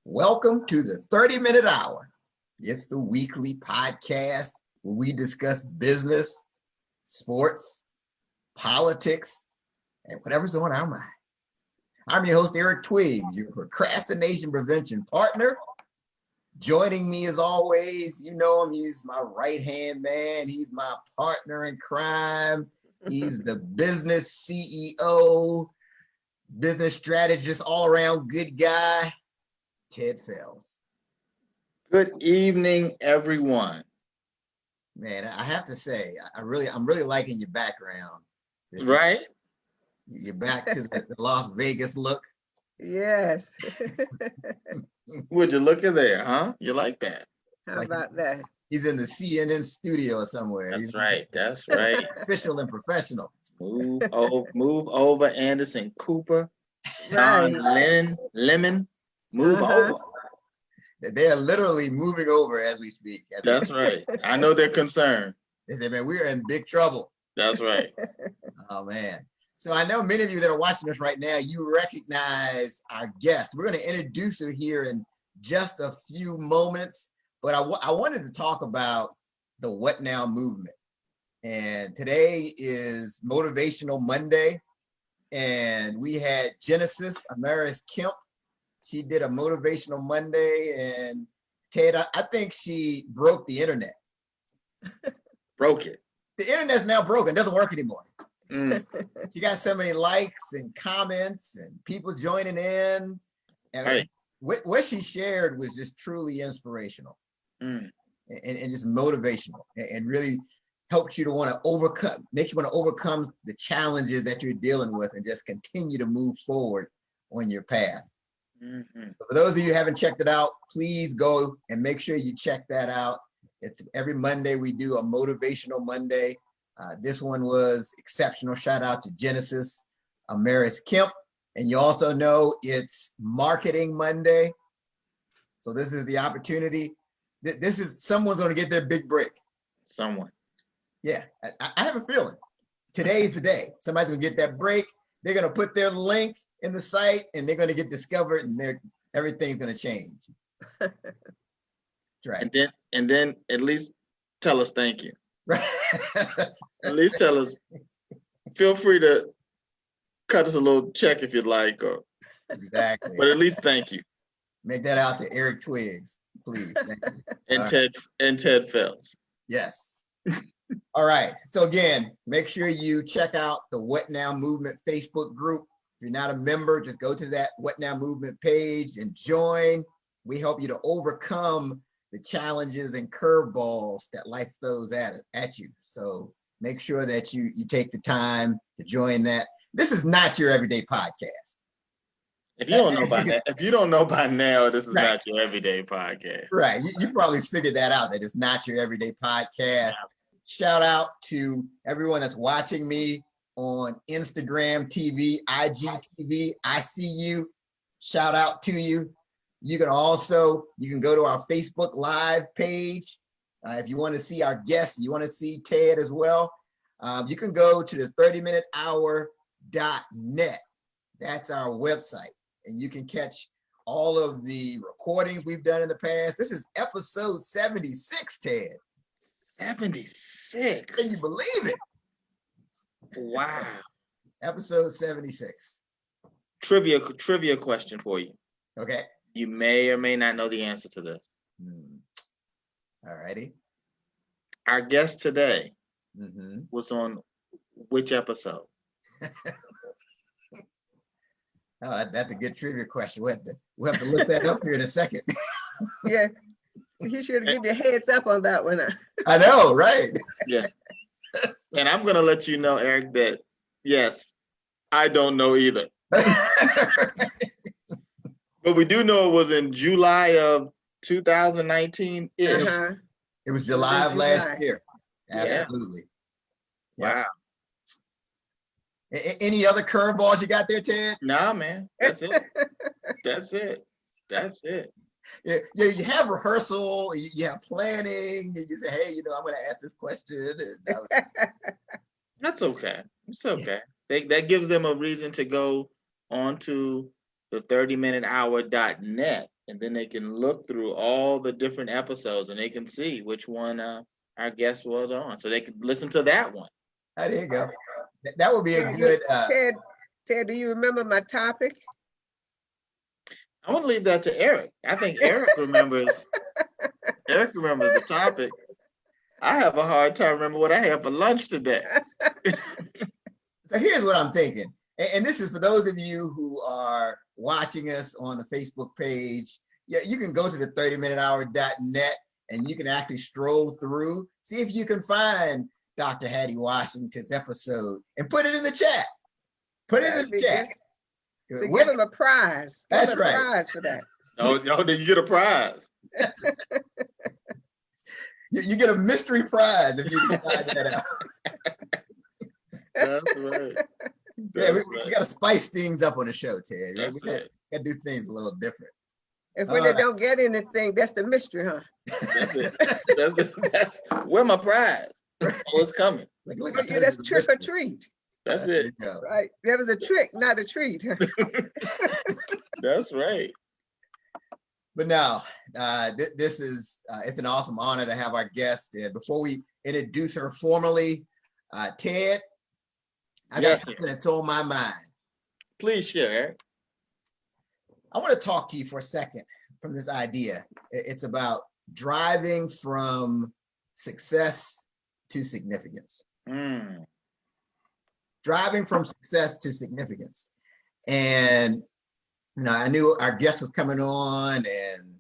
Welcome to the 30-minute hour. It's the weekly podcast where we discuss business, sports, politics, and whatever's on our mind. I'm your host, Eric Twiggs, your procrastination prevention partner. Joining me as always, you know him, he's my right-hand man. He's my partner in crime. He's the business CEO, business strategist, all-around good guy, Ted Fells. Good evening, everyone. Man, I have to say, I'm really liking your background. Right? You're back to the Las Vegas look. Yes. Would you look at there, huh? You like that? How about that? He's in the CNN studio somewhere. That's He's right. That's right. official and professional. Move over, Anderson Cooper, Right. John Lemon. Move over. They're literally moving over as we speak. That's right. I know they're concerned. They said, man, we're in big trouble. That's right. Oh, man. So I know many of you that are watching us right now, you recognize our guest. We're going to introduce her here in just a few moments, but I wanted to talk about the What Now movement. And today is Motivational Monday, and we had Genesis Amaris Kemp. She did a Motivational Monday, and Ted, I think she broke the internet. Broke it. The internet's now broken, it doesn't work anymore. Mm. She got so many likes and comments and people joining in. And Right. what she shared was just truly inspirational and just motivational and really helps you to want to overcome, makes you want to overcome the challenges that you're dealing with and just continue to move forward on your path. Mm-hmm. So for those of you who haven't checked it out, please go and make sure you check that out. It's every Monday we do a Motivational Monday. This one was exceptional. Shout out to Genesis Amaris Kemp. And you also know it's Marketing Monday. So this is the opportunity. This is someone's going to get their big break. Someone. Yeah, I have a feeling today's the day. Somebody's going to get that break. They're going to put their link in the site and they're going to get discovered and everything's going to change. That's right. And then at least tell us thank you. Right. At least tell us, feel free to cut us a little check if you'd like, or Exactly. but at least thank you. Make that out to Eric Twiggs, please. Thank you. And All Ted Fells. Yes. All right. So again, make sure you check out the What Now Movement Facebook group. If you're not a member, just go to that What Now Movement page and join. We help you to overcome the challenges and curveballs that life throws at you. So make sure that you take the time to join that. This is not your everyday podcast. If you don't know by now, this is not your everyday podcast. Right. You probably figured that out, that it's not your everyday podcast. Shout out to everyone that's watching me on Instagram TV, IGTV. I see you. Shout out to you. You can go to our Facebook Live page. If you want to see our guests, you want to see Ted as well. You can go to the 30minutehour.net. That's our website. And you can catch all of the recordings we've done in the past. This is episode 76, Ted. 76. Can you believe it? Wow. Episode 76. Trivia question for you. Okay. You may or may not know the answer to this. All righty. Our guest today was on which episode? Oh, that's a good trivia question. We'll have to look that up here in a second. Yeah. You should give you a heads up on that one. I know, right? Yeah. And I'm going to let you know, Eric, that yes, I don't know either. But we do know it was in July of 2019. It was July of last year. Absolutely. Yeah. Wow. Any other curveballs you got there, Ted? Nah, man. That's it. That's it. Yeah, you have rehearsal, you have planning, and you say, hey, I'm going to ask this question. That's okay. It's okay. That gives them a reason to go onto the 30minutehour.net and then they can look through all the different episodes and they can see which one our guest was on, so they can listen to that one. Oh, there you go. That would be a Ted, good. Ted, do you remember my topic? I want to leave that to Eric. I think Eric remembers. Eric remembers the topic. I have a hard time remembering what I had for lunch today. So here's what I'm thinking, and this is for those of you who are watching us on the Facebook page. Yeah, you can go to the 30minutehour.net and you can actually stroll through, see if you can find Dr. Hattie Washington's episode and put it in the chat. Put it in the chat. So give him a prize. Give That's him a right. prize for that. No, then you get a prize. You get a mystery prize if you can find that out. That's right. Yeah, we got to spice things up on the show, Ted. Right? That's We got to do things a little different. If when they don't get anything, that's the mystery, huh? That's it. That's where my prize. Oh, it's coming. That's trick or treat. That's it. Right. There was a trick, not a treat. That's right. But now, this is it's an awesome honor to have our guest. And before we introduce her formally, Ted, I got something that's on my mind. Please share, Eric. I want to talk to you for a second from this idea. It's about driving from success to significance. Driving from success to significance. And I knew our guest was coming on, and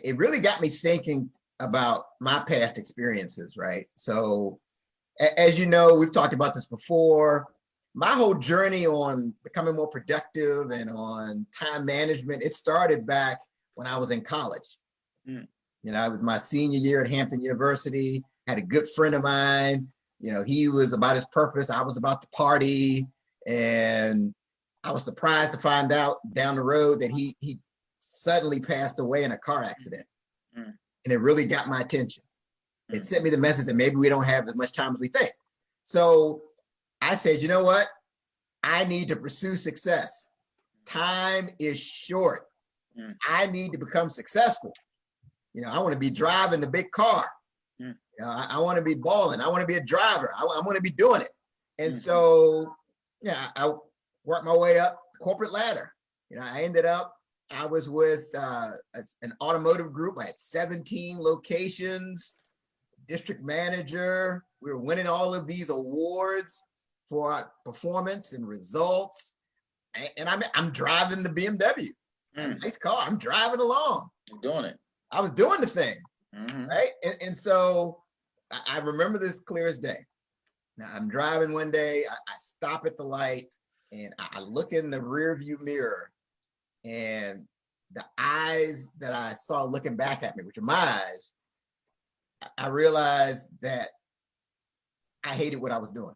it really got me thinking about my past experiences, right? So, as you know, we've talked about this before. My whole journey on becoming more productive and on time management, it started back when I was in college. It was my senior year at Hampton University. Had a good friend of mine. He was about his purpose. I was about the party. And I was surprised to find out down the road that he suddenly passed away in a car accident. And it really got my attention. It sent me the message that maybe we don't have as much time as we think. So I said, you know what? I need to pursue success. Time is short. I need to become successful. I want to be driving the big car. I want to be balling. I want to be a driver. I want to be doing it. And so, I worked my way up the corporate ladder. I ended up, I was with an automotive group. I had 17 locations, district manager. We were winning all of these awards for our performance and results. And I'm driving the BMW. Nice car. I'm driving along. I'm doing it. I was doing the thing. Right. And so I remember this clear as day. Now I'm driving one day, I stop at the light and I look in the rear view mirror, and the eyes that I saw looking back at me, which are my eyes, I realized that I hated what I was doing.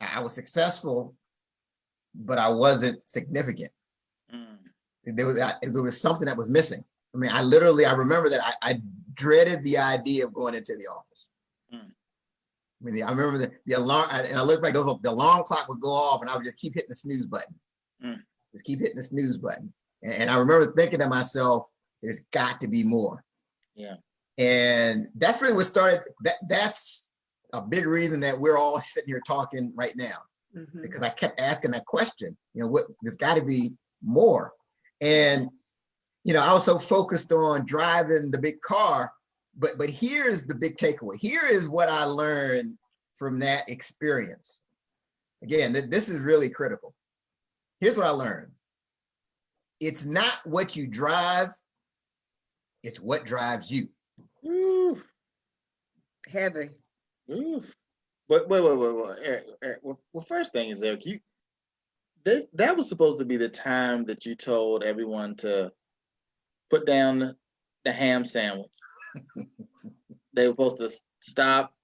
I was successful, but I wasn't significant. There was something that was missing. I mean, I remember that I dreaded the idea of going into the office. I mean, I remember the alarm, and I looked back, the alarm clock would go off and I would just keep hitting the snooze button. Just keep hitting the snooze button. And I remember thinking to myself, there's got to be more. Yeah. And that's really what started, that's a big reason that we're all sitting here talking right now. Because I kept asking that question, there's got to be more. And, I was so focused on driving the big car, but here's the big takeaway. Here is what I learned from that experience. Again, this is really critical. Here's what I learned. It's not what you drive, it's what drives you. Ooh. Heavy. Ooh. But wait, Eric. Well, first thing is, Eric, that was supposed to be the time that you told everyone to put down the ham sandwich. They were supposed to stop,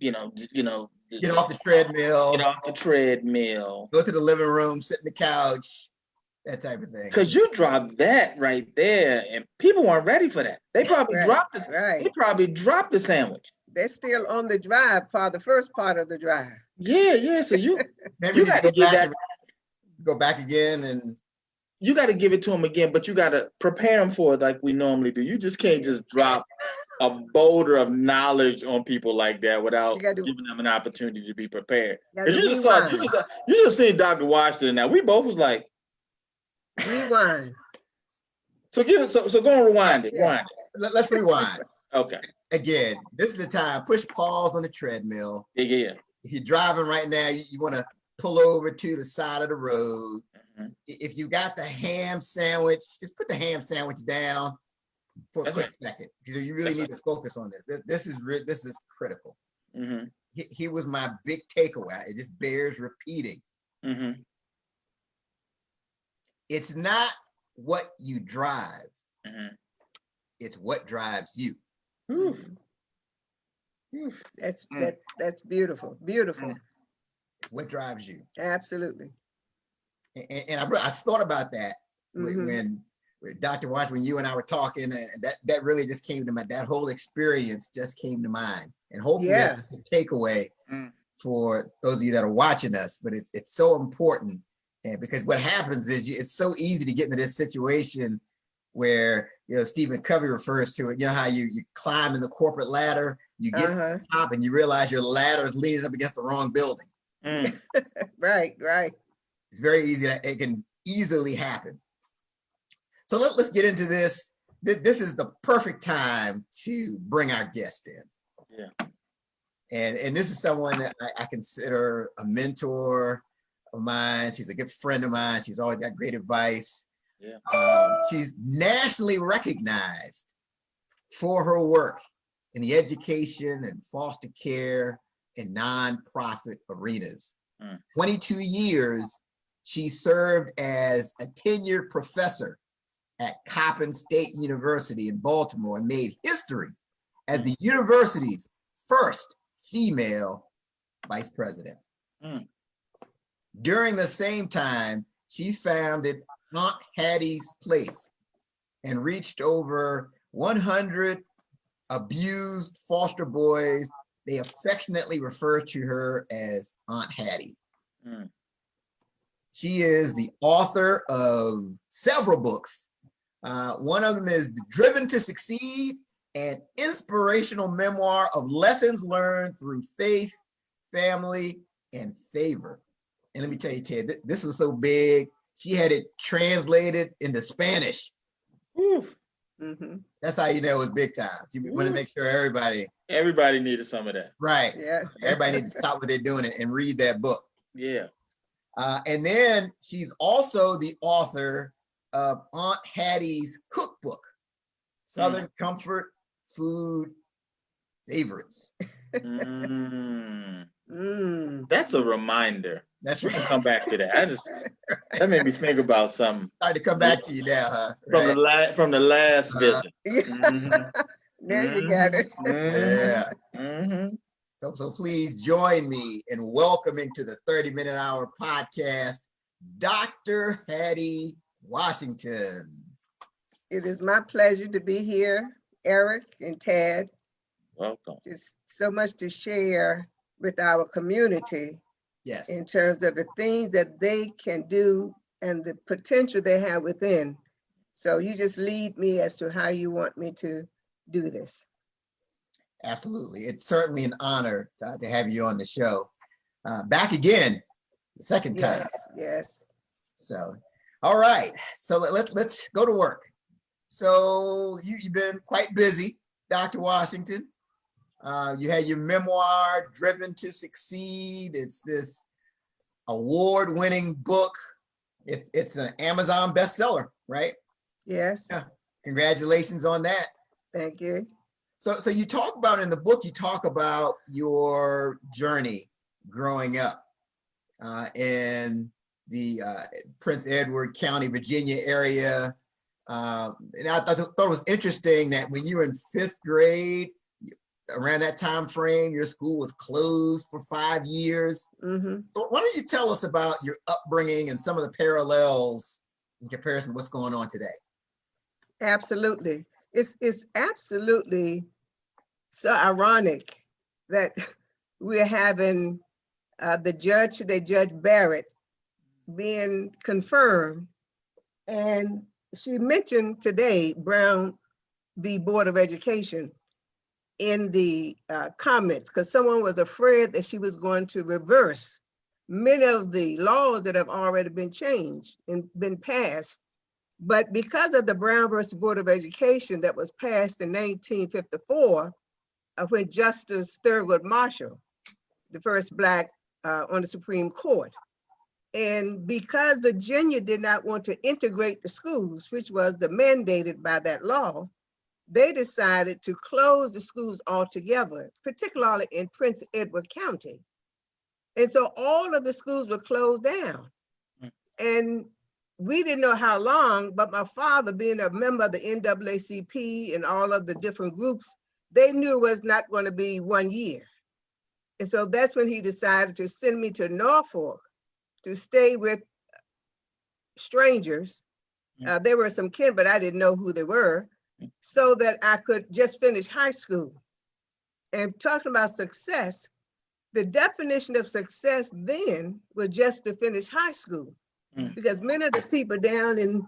get off the treadmill. Get off the treadmill. Go to the living room, sit in the couch, that type of thing. Because you dropped that right there, and people weren't ready for that. They probably dropped the sandwich. They're still on the drive for the first part of the drive. Yeah. So you got to get that. Go back again and you got to give it to them again, but you got to prepare them for it like we normally do. You just can't just drop a boulder of knowledge on people like that without giving them an opportunity to be prepared. Because you just seen Dr. Washington now. We both was like, rewind. So go and rewind it. Rewind it. Let's rewind. Okay. Again, this is the time. Push pause on the treadmill. Yeah. If you're driving right now, you want to pull over to the side of the road. Mm-hmm. If you got the ham sandwich, just put the ham sandwich down for a quick second, because you really need to focus on this. This is critical. Mm-hmm. He was my big takeaway. It just bears repeating. Mm-hmm. It's not what you drive. Mm-hmm. It's what drives you. Oof. That's beautiful. Beautiful. What drives you? Absolutely. And I thought about that when Dr. Watch, when you and I were talking, and that really just came to mind. That whole experience just came to mind, and hopefully that's a takeaway for those of you that are watching us. But it's so important, and because what happens is it's so easy to get into this situation where, you know, Stephen Covey refers to it. You know how you climb in the corporate ladder, you get to the top, and you realize your ladder is leaning up against the wrong building. Right. It's very easy. It can easily happen. So let's get into this. This is the perfect time to bring our guest in. Yeah. And this is someone that I consider a mentor of mine. She's a good friend of mine. She's always got great advice. Yeah. She's nationally recognized for her work in the education and foster care and nonprofit arenas. 22 years, she served as a tenured professor at Coppin State University in Baltimore and made history as the university's first female vice president. During the same time, she founded Aunt Hattie's Place and reached over 100 abused foster boys. They affectionately refer to her as Aunt Hattie. She is the author of several books. One of them is Driven to Succeed, an inspirational memoir of lessons learned through faith, family, and favor. And let me tell you, Ted, this was so big. She had it translated into Spanish. That's how you know it was big time. You want to make sure everybody needed some of that. Right. Yeah. Everybody needs to stop what they're doing and read that book. Yeah. And then she's also the author of Aunt Hattie's Cookbook, Southern Comfort Food Favorites. That's a reminder. That's right. We'll come back to that. That made me think about something. Started to come back to you now, huh? From the last visit. There you got it. Yeah. So please join me in welcoming to the 30-Minute Hour podcast, Dr. Hattie Washington. It is my pleasure to be here, Eric and Tad. Welcome. Just so much to share with our community. Yes. In terms of the things that they can do and the potential they have within. So you just lead me as to how you want me to do this. Absolutely. It's certainly an honor to have you on the show. Back again, the second time. Yes. So, all right. So let's go to work. So you've been quite busy, Dr. Washington. You had your memoir, Driven to Succeed. It's this award-winning book. It's an Amazon bestseller, right? Yes. Yeah. Congratulations on that. Thank you. So you talk about in the book, you talk about your journey growing up in the Prince Edward County, Virginia area. And I thought it was interesting that when you were in 5th grade, around that time frame, your school was closed for 5 years. So why don't you tell us about your upbringing and some of the parallels in comparison to what's going on today? Absolutely. It's absolutely so ironic that we're having Judge Barrett being confirmed And she mentioned today Brown v. Board of Education in the comments, because someone was afraid that she was going to reverse many of the laws that have already been changed and been passed. But because of the Brown versus Board of Education that was passed in 1954, when Justice Thurgood Marshall, the first Black on the Supreme Court. And because Virginia did not want to integrate the schools, which was the mandated by that law, they decided to close the schools altogether, particularly in Prince Edward County. And so all of the schools were closed down. And we didn't know how long, but my father, being a member of the NAACP and all of the different groups, they knew it was not going to be 1 year. And so that's when he decided to send me to Norfolk to stay with strangers. There were some kin, but I didn't know who they were, so that I could just finish high school. And talking about success, the definition of success then was just to finish high school. Because many of the people down in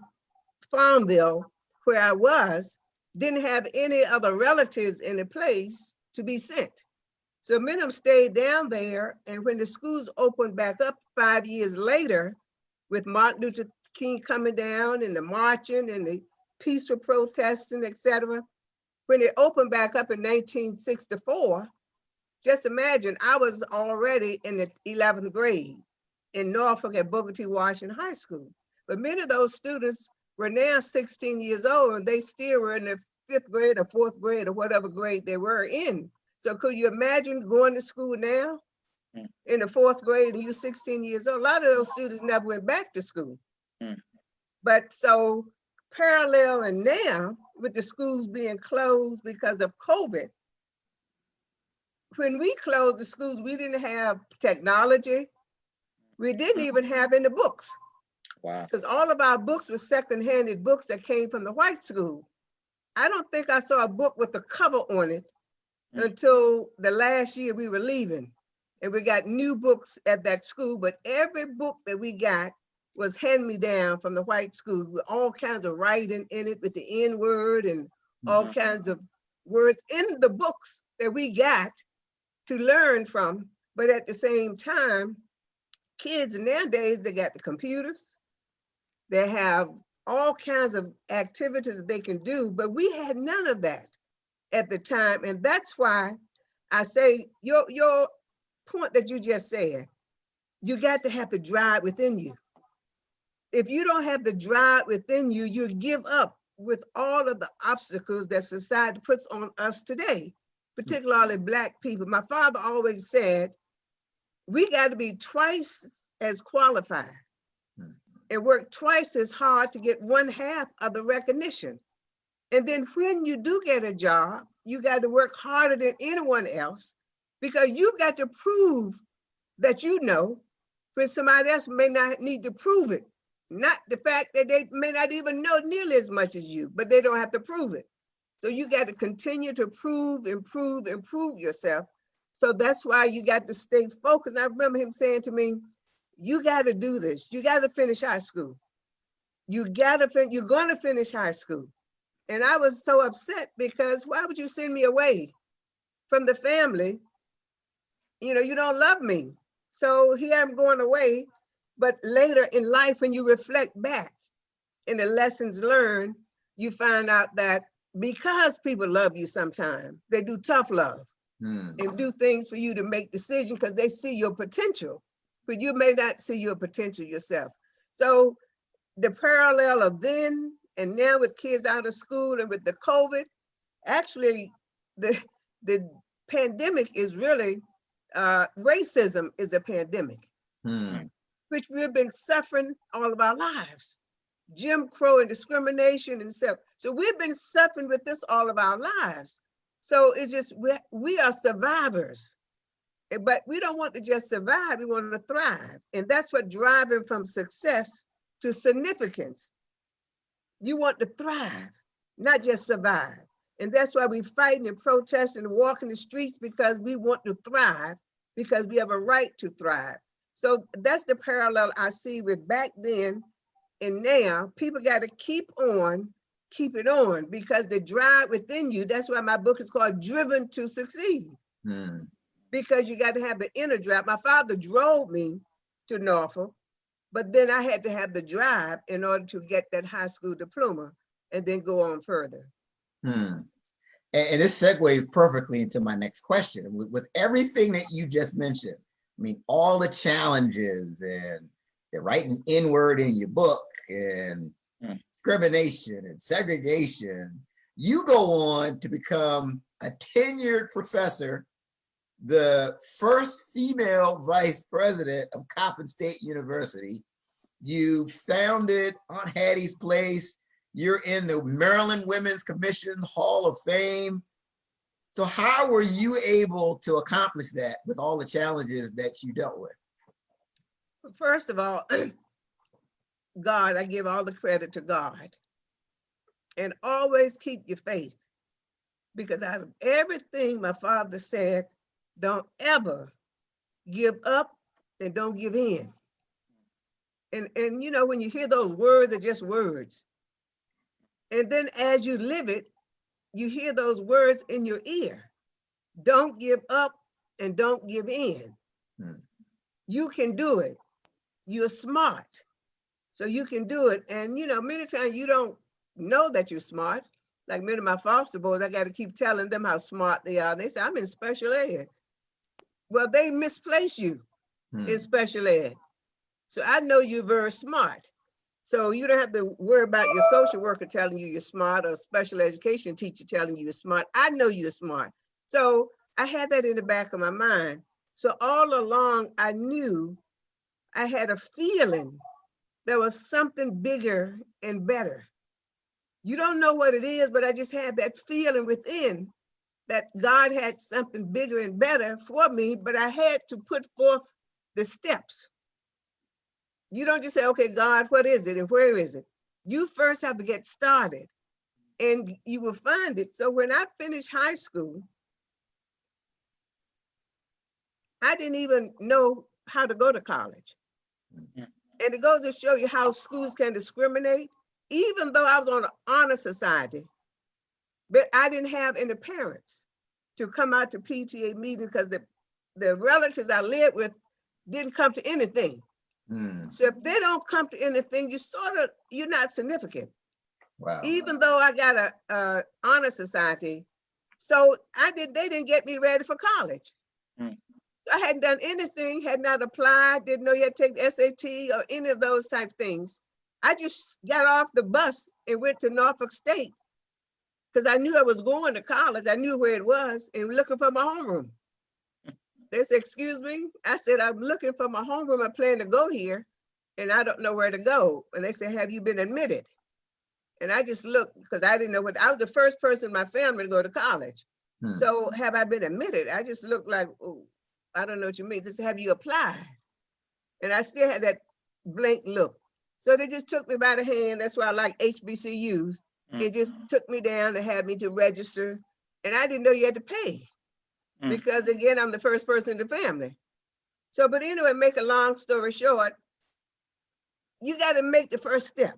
Farmville, where I was, didn't have any other relatives in the place to be sent. So many of them stayed down there, and when the schools opened back up 5 years later, with Martin Luther King coming down and the marching and the peaceful protesting, etc., when it opened back up in 1964, just imagine, I was already in the 11th grade in Norfolk at Booker T. Washington High School. But many of those students were now 16 years old, and they still were in the 5th grade or 4th grade or whatever grade they were in. So could you imagine going to school now in the 4th grade and you're 16 years old? A lot of those students never went back to school. But so parallel, and now with the schools being closed because of COVID, when we closed the schools, we didn't have technology. We didn't even have any books. Wow. Because all of our books were second-handed books that came from the white school. I don't think I saw a book with a cover on it until the last year we were leaving. And we got new books at that school, but every book that we got was hand-me-down from the white school with all kinds of writing in it with the N-word and all kinds of words in the books that we got to learn from. But at the same time, kids nowadays, they got the computers, they have all kinds of activities that they can do, but we had none of that at the time. And that's why I say your point that you just said, you got to have the drive within you. If you don't have the drive within you, you give up with all of the obstacles that society puts on us today, particularly Black people. My father always said, we got to be twice as qualified and work twice as hard to get 1/2 of the recognition. And then when you do get a job, you got to work harder than anyone else, because you got to prove that you know, when somebody else may not need to prove it. Not the fact that they may not even know nearly as much as you, but they don't have to prove it. So you got to continue to prove yourself. So that's why you got to stay focused. I remember him saying to me, you got to do this. You got to finish high school. You're going to finish high school. And I was so upset, because why would you send me away from the family? You know, you don't love me. So here I'm going away. But later in life, when you reflect back in the lessons learned, you find out that because people love you sometimes, they do tough love and do things for you to make decisions because they see your potential, but you may not see your potential yourself. So the parallel of then and now with kids out of school and with the COVID, actually the pandemic is really, racism is a pandemic, which we've been suffering all of our lives. Jim Crow and discrimination and stuff. So we've been suffering with this all of our lives. So it's just, we are survivors, but we don't want to just survive, we want to thrive. And that's what driving from success to significance. You want to thrive, not just survive. And that's why we fighting and protesting and walking the streets, because we want to thrive, because we have a right to thrive. So that's the parallel I see with back then And now people got to keep it on, because the drive within you, that's why my book is called Driven to Succeed. Because you got to have the inner drive. My father drove me to Norfolk, but then I had to have the drive in order to get that high school diploma and then go on further. And this segues perfectly into my next question. With everything that you just mentioned, I mean, all the challenges and the writing inward in your book and discrimination and segregation, you go on to become a tenured professor, the first female vice president of Coppin State University. You founded Aunt Hattie's Place. You're in the Maryland Women's Commission Hall of Fame. So how were you able to accomplish that with all the challenges that you dealt with? First of all, God, I give all the credit to God. And always keep your faith, because out of everything my father said, don't ever give up and don't give in. And you know, when you hear those words, they're just words. And then as you live it, you hear those words in your ear. Don't give up and don't give in. You can do it. You're smart, so you can do it. And you know, many times you don't know that you're smart. Like many of my foster boys, I got to keep telling them how smart they are. They say, I'm in special ed. Well, they misplace you in special ed. So I know you're very smart. So you don't have to worry about your social worker telling you you're smart or special education teacher telling you you're smart. I know you're smart. So I had that in the back of my mind. So all along, I knew, I had a feeling there was something bigger and better. You don't know what it is, but I just had that feeling within that God had something bigger and better for me, but I had to put forth the steps. You don't just say, okay, God, what is it and where is it? You first have to get started and you will find it. So when I finished high school, I didn't even know how to go to college. And it goes to show you how schools can discriminate, even though I was on an honor society, but I didn't have any parents to come out to PTA meetings because the relatives I lived with didn't come to anything. So if they don't come to anything, you're not significant. Wow. Even though I got a honor society, so they didn't get me ready for college. I hadn't done anything, had not applied, didn't know you had to take the SAT or any of those type things. I just got off the bus and went to Norfolk State because I knew I was going to college. I knew where it was and looking for my homeroom. They said, excuse me? I said, I'm looking for my homeroom. I plan to go here and I don't know where to go. And they said, have you been admitted? And I just looked because I didn't know I was the first person in my family to go to college. So have I been admitted? I just looked like, oh, I don't know what you mean. They said, have you applied? And I still had that blank look. So they just took me by the hand. That's why I like HBCUs. It just took me down and had me to register. And I didn't know you had to pay. Because again, I'm the first person in the family. So, but anyway, make a long story short, you got to make the first step.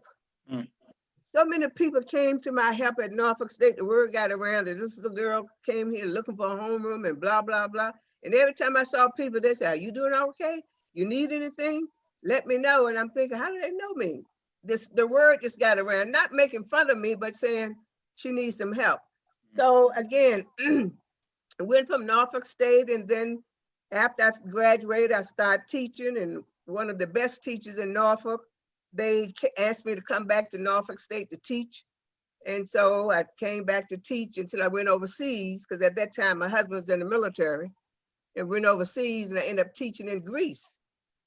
So many people came to my help at Norfolk State. The word got around that this little girl came here looking for a homeroom and blah, blah, blah. And every time I saw people, they said, are you doing okay? You need anything? Let me know. And I'm thinking, how do they know me? The word just got around, not making fun of me, but saying she needs some help. So again, I went from Norfolk State, and then after I graduated, I started teaching, and one of the best teachers in Norfolk, they asked me to come back to Norfolk State to teach. And so I came back to teach until I went overseas, because at that time, my husband was in the military, and went overseas, and I ended up teaching in Greece.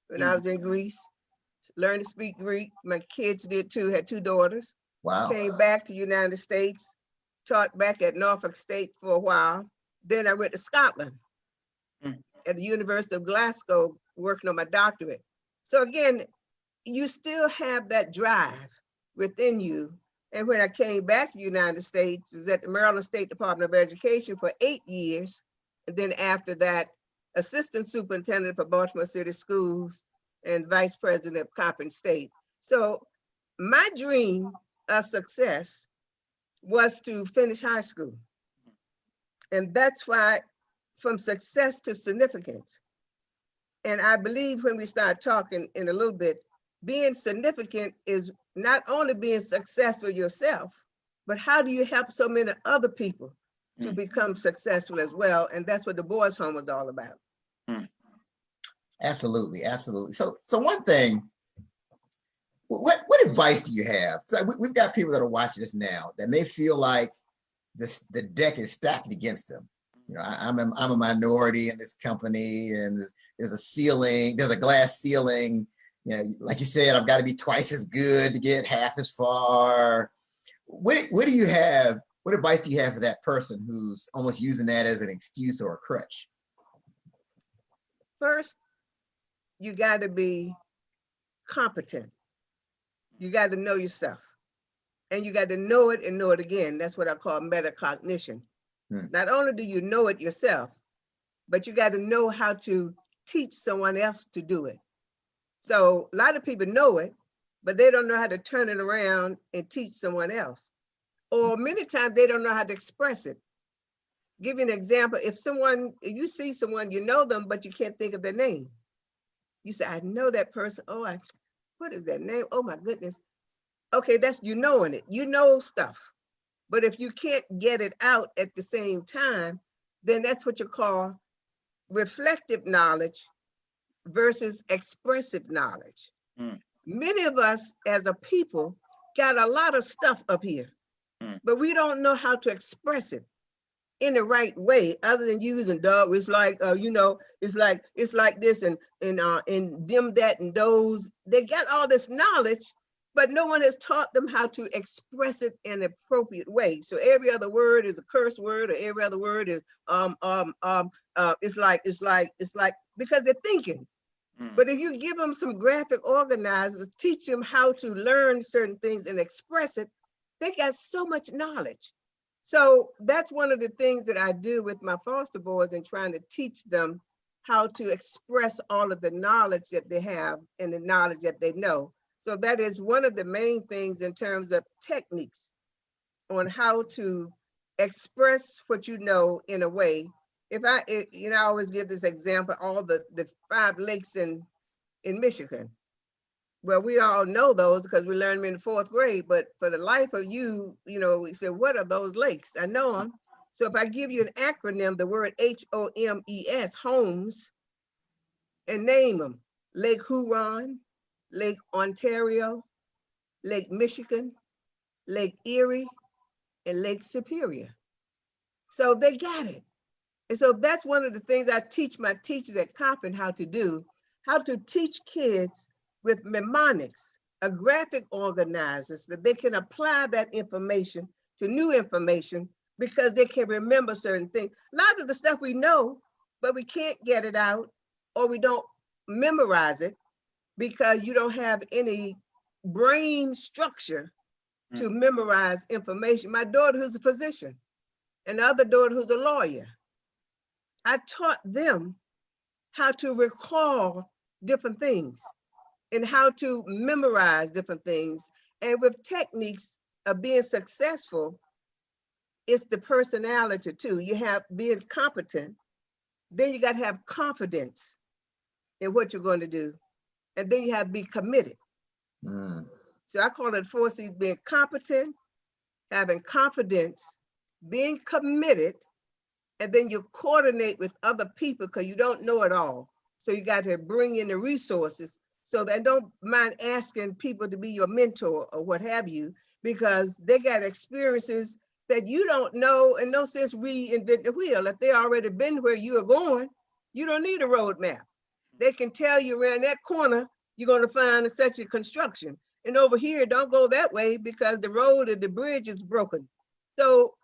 When I was in Greece, learned to speak Greek. My kids did too, had 2 daughters. Wow. Came back to the United States, taught back at Norfolk State for a while. Then I went to Scotland at the University of Glasgow, working on my doctorate. So again, you still have that drive within you. And when I came back to the United States, I was at the Maryland State Department of Education for 8 years. And then after that, assistant superintendent for Baltimore City Schools and vice president of Coppin State. So my dream of success was to finish high school. And that's why, from success to significance. And I believe when we start talking in a little bit, being significant is not only being successful yourself, but how do you help so many other people to become successful as well? And that's what the boys' home was all about. Absolutely, absolutely. So one thing, what advice do you have? So we've got people that are watching this now that may feel like the deck is stacked against them. You know, I'm a minority in this company, and there's a ceiling, there's a glass ceiling. You know, like you said, I've got to be twice as good to get half as far. What do you have? What advice do you have for that person who's almost using that as an excuse or a crutch? First, you got to be competent. You got to know your stuff. And you got to know it and know it again. That's what I call metacognition. Not only do you know it yourself, but you got to know how to teach someone else to do it. So a lot of people know it, but they don't know how to turn it around and teach someone else. Or many times they don't know how to express it. Give you an example. If you see someone, you know them, but you can't think of their name. You say, I know that person. Oh, what is that name? Oh my goodness. Okay, that's you knowing it. You know stuff. But if you can't get it out at the same time, then that's what you call reflective knowledge versus expressive knowledge. Many of us as a people got a lot of stuff up here, but we don't know how to express it in the right way, other than using dog. It's like, it's like this and them, that, and those. They got all this knowledge, but no one has taught them how to express it in an appropriate way. So every other word is a curse word, or every other word is it's like because they're thinking. But if you give them some graphic organizers, teach them how to learn certain things and express it, they got so much knowledge. So that's one of the things that I do with my foster boys and trying to teach them how to express all of the knowledge that they have and the knowledge that they know. So that is one of the main things in terms of techniques on how to express what you know in a way. I always give this example, all the 5 lakes in Michigan. Well, we all know those because we learned them in the 4th grade, but for the life of you, we said, what are those lakes? I know them. So if I give you an acronym, the word HOMES, homes, and name them: Lake Huron, Lake Ontario, Lake Michigan, Lake Erie, and Lake Superior. So they got it. And so that's one of the things I teach my teachers at Coppin how to do, how to teach kids with mnemonics, a graphic organizer, so that they can apply that information to new information because they can remember certain things. A lot of the stuff we know, but we can't get it out, or we don't memorize it because you don't have any brain structure to memorize information. My daughter, who's a physician, and the other daughter who's a lawyer, I taught them how to recall different things and how to memorize different things. And with techniques of being successful, it's the personality too. You have being competent, then you got to have confidence in what you're going to do. And then you have to be committed. So I call it 4 C's: being competent, having confidence, being committed, and then you coordinate with other people because you don't know it all. So you got to bring in the resources. So that, don't mind asking people to be your mentor or what have you, because they got experiences that you don't know, and no sense reinvent the wheel. If they already been where you are going, you don't need a roadmap. They can tell you around that corner, you're going to find such a construction. And over here, don't go that way because the road or the bridge is broken. So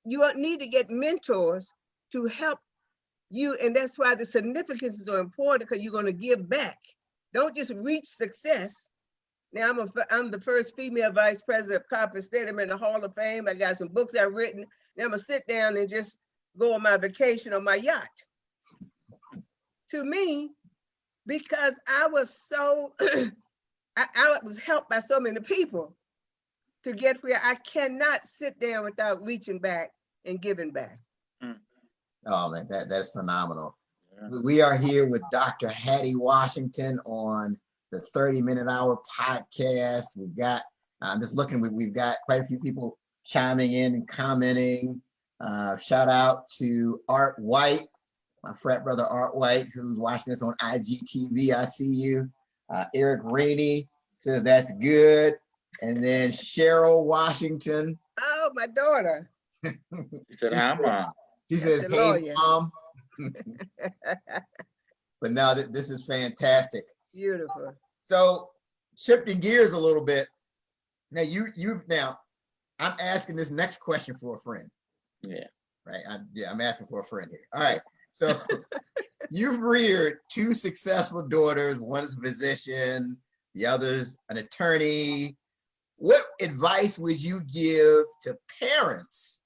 you need to get mentors to help you. And that's why the significance is so important, because you're going to give back. Don't just reach success. Now I'm the first female vice president of Coppin State. I'm in the Hall of Fame. I got some books I've written. Now I'm gonna sit down and just go on my vacation on my yacht. To me, because I was so, I was helped by so many people to get where I cannot sit down without reaching back and giving back. Oh man, that's phenomenal. Yeah. We are here with Dr. Hattie Washington on the 30-minute hour podcast. We've got, I'm just looking, we've got quite a few people chiming in and commenting. Shout out to Art White, my frat brother Art White, who's watching us on IGTV. I see you. Eric Rainey says that's good. And then Cheryl Washington. Oh, my daughter. He said, "Hi, Mom." She That's says, the "Hey, lawyer." Mom." But no, this is fantastic. Beautiful. So shifting gears a little bit. Now now I'm asking this next question for a friend. Yeah. Right. I'm asking for a friend here. All right. So you've reared two successful daughters. One is a physician, the other's an attorney. What advice would you give to parents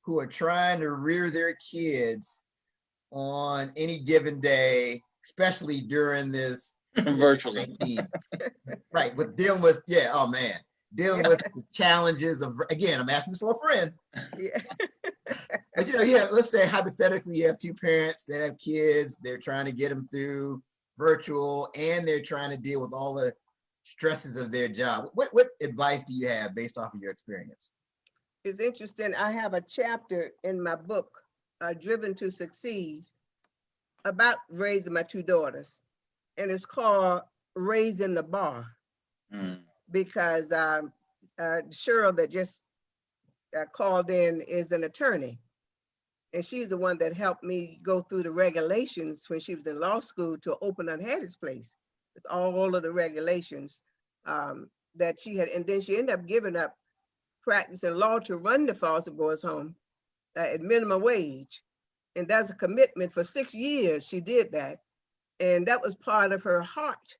who are trying to rear their kids on any given day, especially during this Virtually. COVID-19? Right, with dealing with, dealing with the challenges of, again, I'm asking this for a friend. Yeah. But let's say hypothetically you have two parents that have kids, they're trying to get them through virtual and they're trying to deal with all the stresses of their job. What advice do you have based off of your experience? It's interesting. I have a chapter in my book, Driven to Succeed, about raising my two daughters. And it's called Raising the Bar. Because Cheryl that just called in is an attorney. And she's the one that helped me go through the regulations when she was in law school to open on Hattie's place with all of the regulations that she had. And then she ended up giving up practicing law to run the foster boys home at minimum wage. And that's a commitment for 6 years. She did that. And that was part of her heart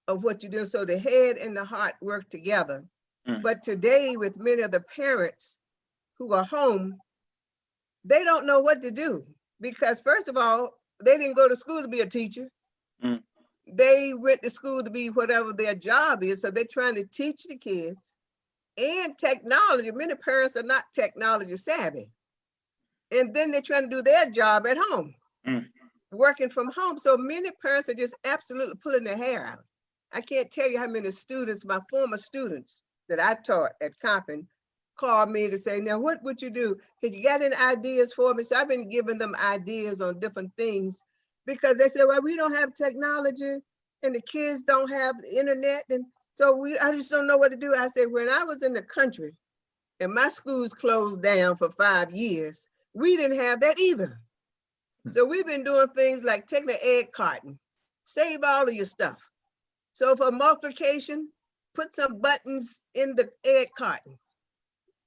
of what you do. So the head and the heart work together. But today, with many of the parents who are home, they don't know what to do because, first of all, they didn't go to school to be a teacher. They went to school to be whatever their job is. So they're trying to teach the kids and technology. Many parents are not technology savvy. And then they're trying to do their job at home, working from home. So many parents are just absolutely pulling their hair out. I can't tell you how many students, my former students that I taught at Compton, called me to say, now what would you do? Because you got any ideas for me? So I've been giving them ideas on different things because they said, well, we don't have technology and the kids don't have the internet. And so I just don't know what to do. I said, when I was in the country and my schools closed down for 5 years, we didn't have that either. So we've been doing things like taking an egg carton, save all of your stuff. So for multiplication, put some buttons in the egg carton.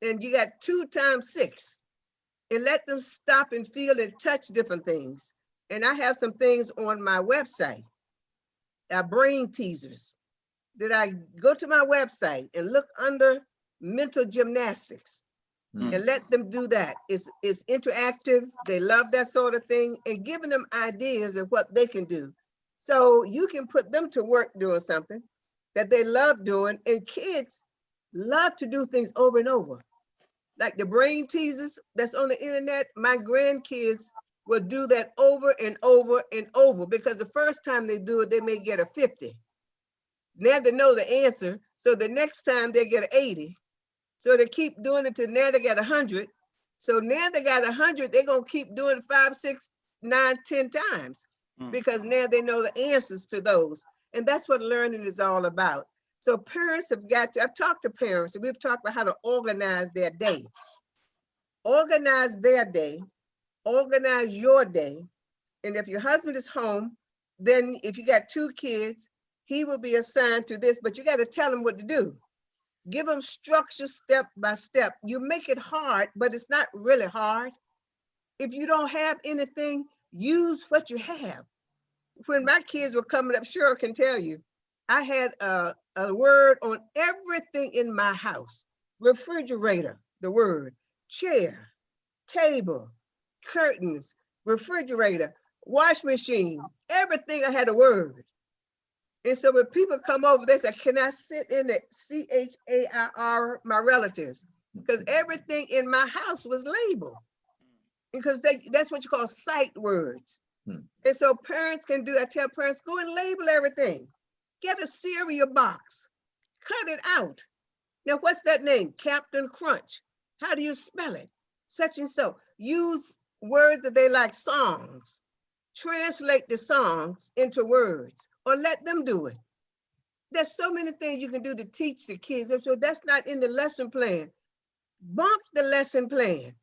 And you got 2 times 6 and let them stop and feel and touch different things. And I have some things on my website, brain teasers, that I go to my website and look under mental gymnastics and let them do that. It's interactive. They love that sort of thing and giving them ideas of what they can do. So you can put them to work doing something that they love doing, and kids love to do things over and over. Like the brain teasers that's on the internet, my grandkids will do that over and over and over because the first time they do it, they may get a 50. Now they know the answer. So the next time they get an 80. So they keep doing it till now they got 100. So now they got 100, they're gonna keep doing 5, 6, 9, 10 times because now they know the answers to those. And that's what learning is all about. So parents have got to, I've talked to parents and we've talked about how to organize their day. Organize their day, organize your day. And if your husband is home, then if you got 2 kids, he will be assigned to this, but you got to tell him what to do. Give them structure step by step. You make it hard, but it's not really hard. If you don't have anything, use what you have. When my kids were coming up, Cheryl can tell you, I had a word on everything in my house. Refrigerator, the word, chair, table, curtains, refrigerator, wash machine, everything I had a word. And so when people come over, they say, can I sit in the CHAIR, my relatives? Because everything in my house was labeled. Because that's what you call sight words. And so parents can do, I tell parents, go and label everything. Get a cereal box, cut it out. Now, what's that name? Captain Crunch. How do you spell it? Such and so. Use words that they like, songs. Translate the songs into words or let them do it. There's so many things you can do to teach the kids. So that's not in the lesson plan. Bump the lesson plan.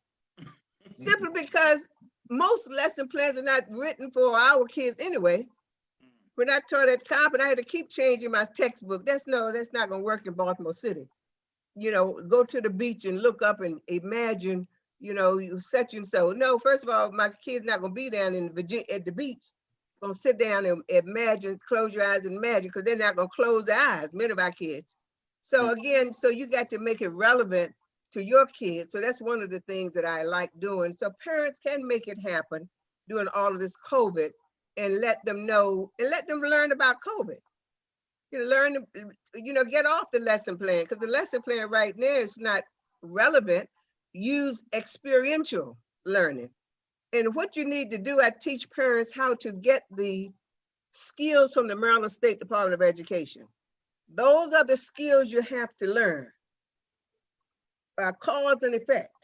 Simply because most lesson plans are not written for our kids anyway. When I taught at Coppin, I had to keep changing my textbook. That's not gonna work in Baltimore City. You know, go to the beach and look up and imagine, you know, such and so. No, first of all, my kids not gonna be down in Virginia at the beach. Gonna sit down and imagine, close your eyes and imagine, because they're not gonna close their eyes, many of our kids. So again, so you got to make it relevant to your kids. So that's one of the things that I like doing. So parents can make it happen during all of this COVID and let them know and let them learn about COVID. You know, get off the lesson plan, because the lesson plan right now is not relevant. Use experiential learning. And what you need to do, I teach parents how to get the skills from the Maryland State Department of Education. Those are the skills you have to learn. Cause and effect,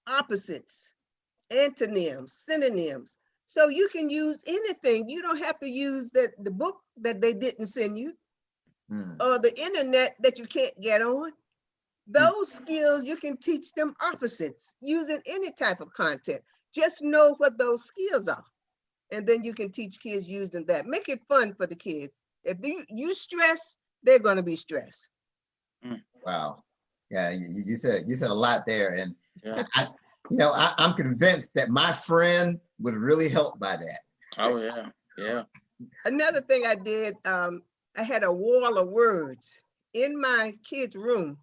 opposites, antonyms, synonyms. So you can use anything. You don't have to use the book that they didn't send you or the internet that you can't get on. Those skills, you can teach them opposites using any type of content. Just know what those skills are. And then you can teach kids using that. Make it fun for the kids. If you stress, they're going to be stressed. Wow. Yeah, you said a lot there. And Yeah. I'm convinced that my friend would really help by that. Oh, yeah. Yeah. Another thing I did, I had a wall of words in my kids' room.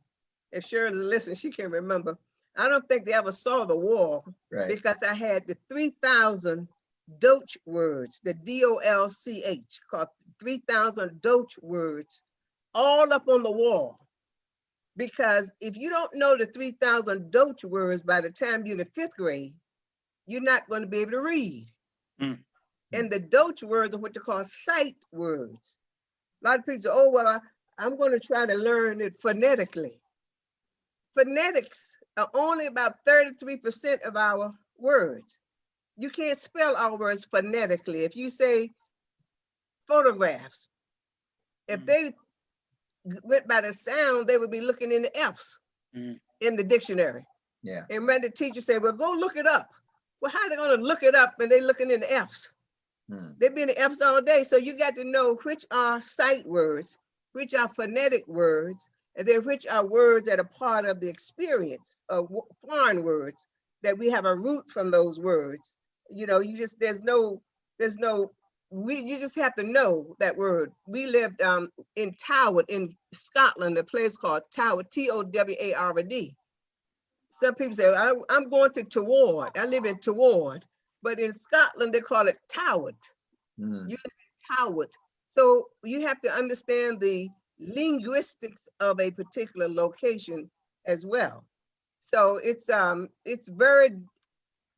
If Shirley listens, she can remember. I don't think they ever saw the wall, right? Because I had the 3,000 Dolch words, the DOLCH, called 3,000 Dolch words, all up on the wall. Because if you don't know the 3,000 Dolch words by the time you're in the 5th grade, you're not going to be able to read. And the Dolch words are what they call sight words. A lot of people say, oh, well, I'm going to try to learn it phonetically. Phonetics are only about 33% of our words. You can't spell our words phonetically. If you say photographs, if they went by the sound, they would be looking in the F's in the dictionary. Yeah. And when the teacher said, well, go look it up. Well, how are they going to look it up and they're looking in the F's? They've been in the F's all day. So you got to know which are sight words, which are phonetic words, and then which are words that are part of the experience of foreign words, that we have a root from those words. You know, you just, you just have to know that word. We lived in Toward in Scotland, a place called Toward, Toward. Some people say, I'm going to Toward. I live in Toward, but in Scotland, they call it Toward. You live in Toward. So you have to understand the linguistics of a particular location as well. So it's very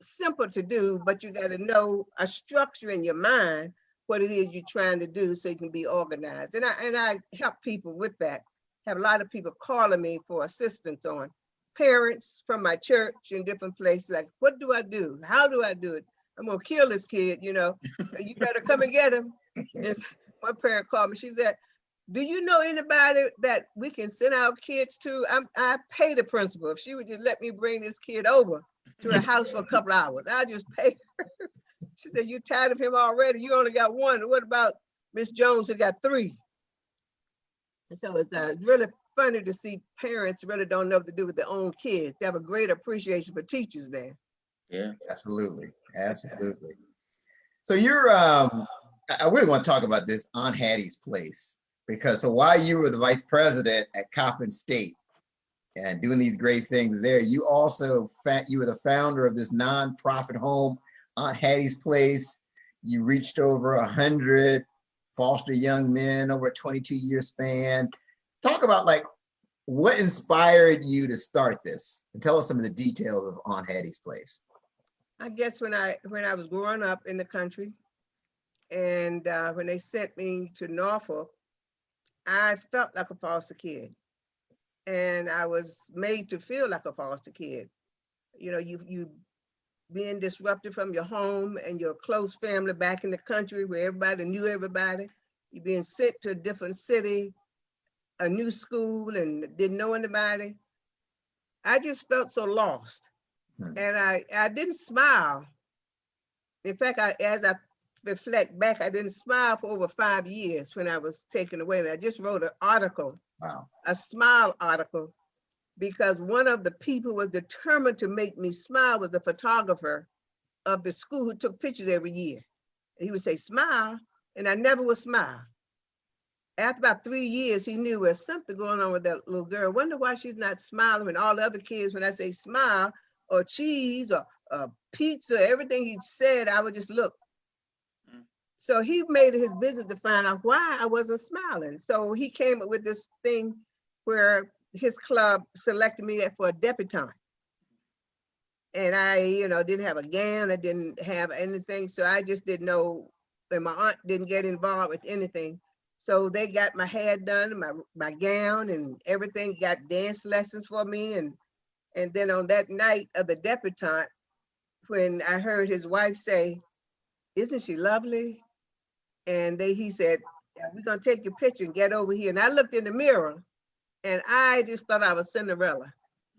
simple to do, but you got to know a structure in your mind, what it is you're trying to do, so you can be organized. And I help people with that. Have a lot of people calling me for assistance on parents from my church in different places. Like, what do I do? How do I do it? I'm gonna kill this kid, you know. You better come and get him. And one parent called me. She said, do you know anybody that we can send our kids to? I pay the principal. If she would just let me bring this kid over to her house for a couple of hours, I'll just pay her. She said, you tired of him already? You only got one. What about Miss Jones who got 3? So it's really funny to see parents really don't know what to do with their own kids. They have a great appreciation for teachers there. Yeah, absolutely. Absolutely. So you're, I really want to talk about this Aunt Hattie's place, because so while you were the vice president at Coppin State and doing these great things there, you also, you were the founder of this nonprofit home, Aunt Hattie's Place. You reached over 100 foster young men over a 22-year span. Talk about like what inspired you to start this, and tell us some of the details of Aunt Hattie's Place. I guess when I was growing up in the country, and when they sent me to Norfolk, I felt like a foster kid, and I was made to feel like a foster kid. You know, you being disrupted from your home and your close family back in the country where everybody knew everybody. You're being sent to a different city, a new school, and didn't know anybody. I just felt so lost. And I didn't smile. In fact, as I reflect back, I didn't smile for over 5 years when I was taken away. And I just wrote an article, Wow. a smile article, because one of the people who was determined to make me smile was the photographer of the school who took pictures every year. And he would say, smile, and I never would smile. After about 3 years, he knew there's something going on with that little girl. Wonder why she's not smiling when all the other kids, when I say smile or cheese or pizza, everything he said, I would just look. So he made it his business to find out why I wasn't smiling. So he came up with this thing where his club selected me for a debutante. And I, didn't have a gown, I didn't have anything. So I just didn't know, and my aunt didn't get involved with anything. So they got my hair done, my gown and everything, got dance lessons for me. And then on that night of the debutante, when I heard his wife say, isn't she lovely? And he said, we're gonna take your picture and get over here. And I looked in the mirror and I just thought I was Cinderella.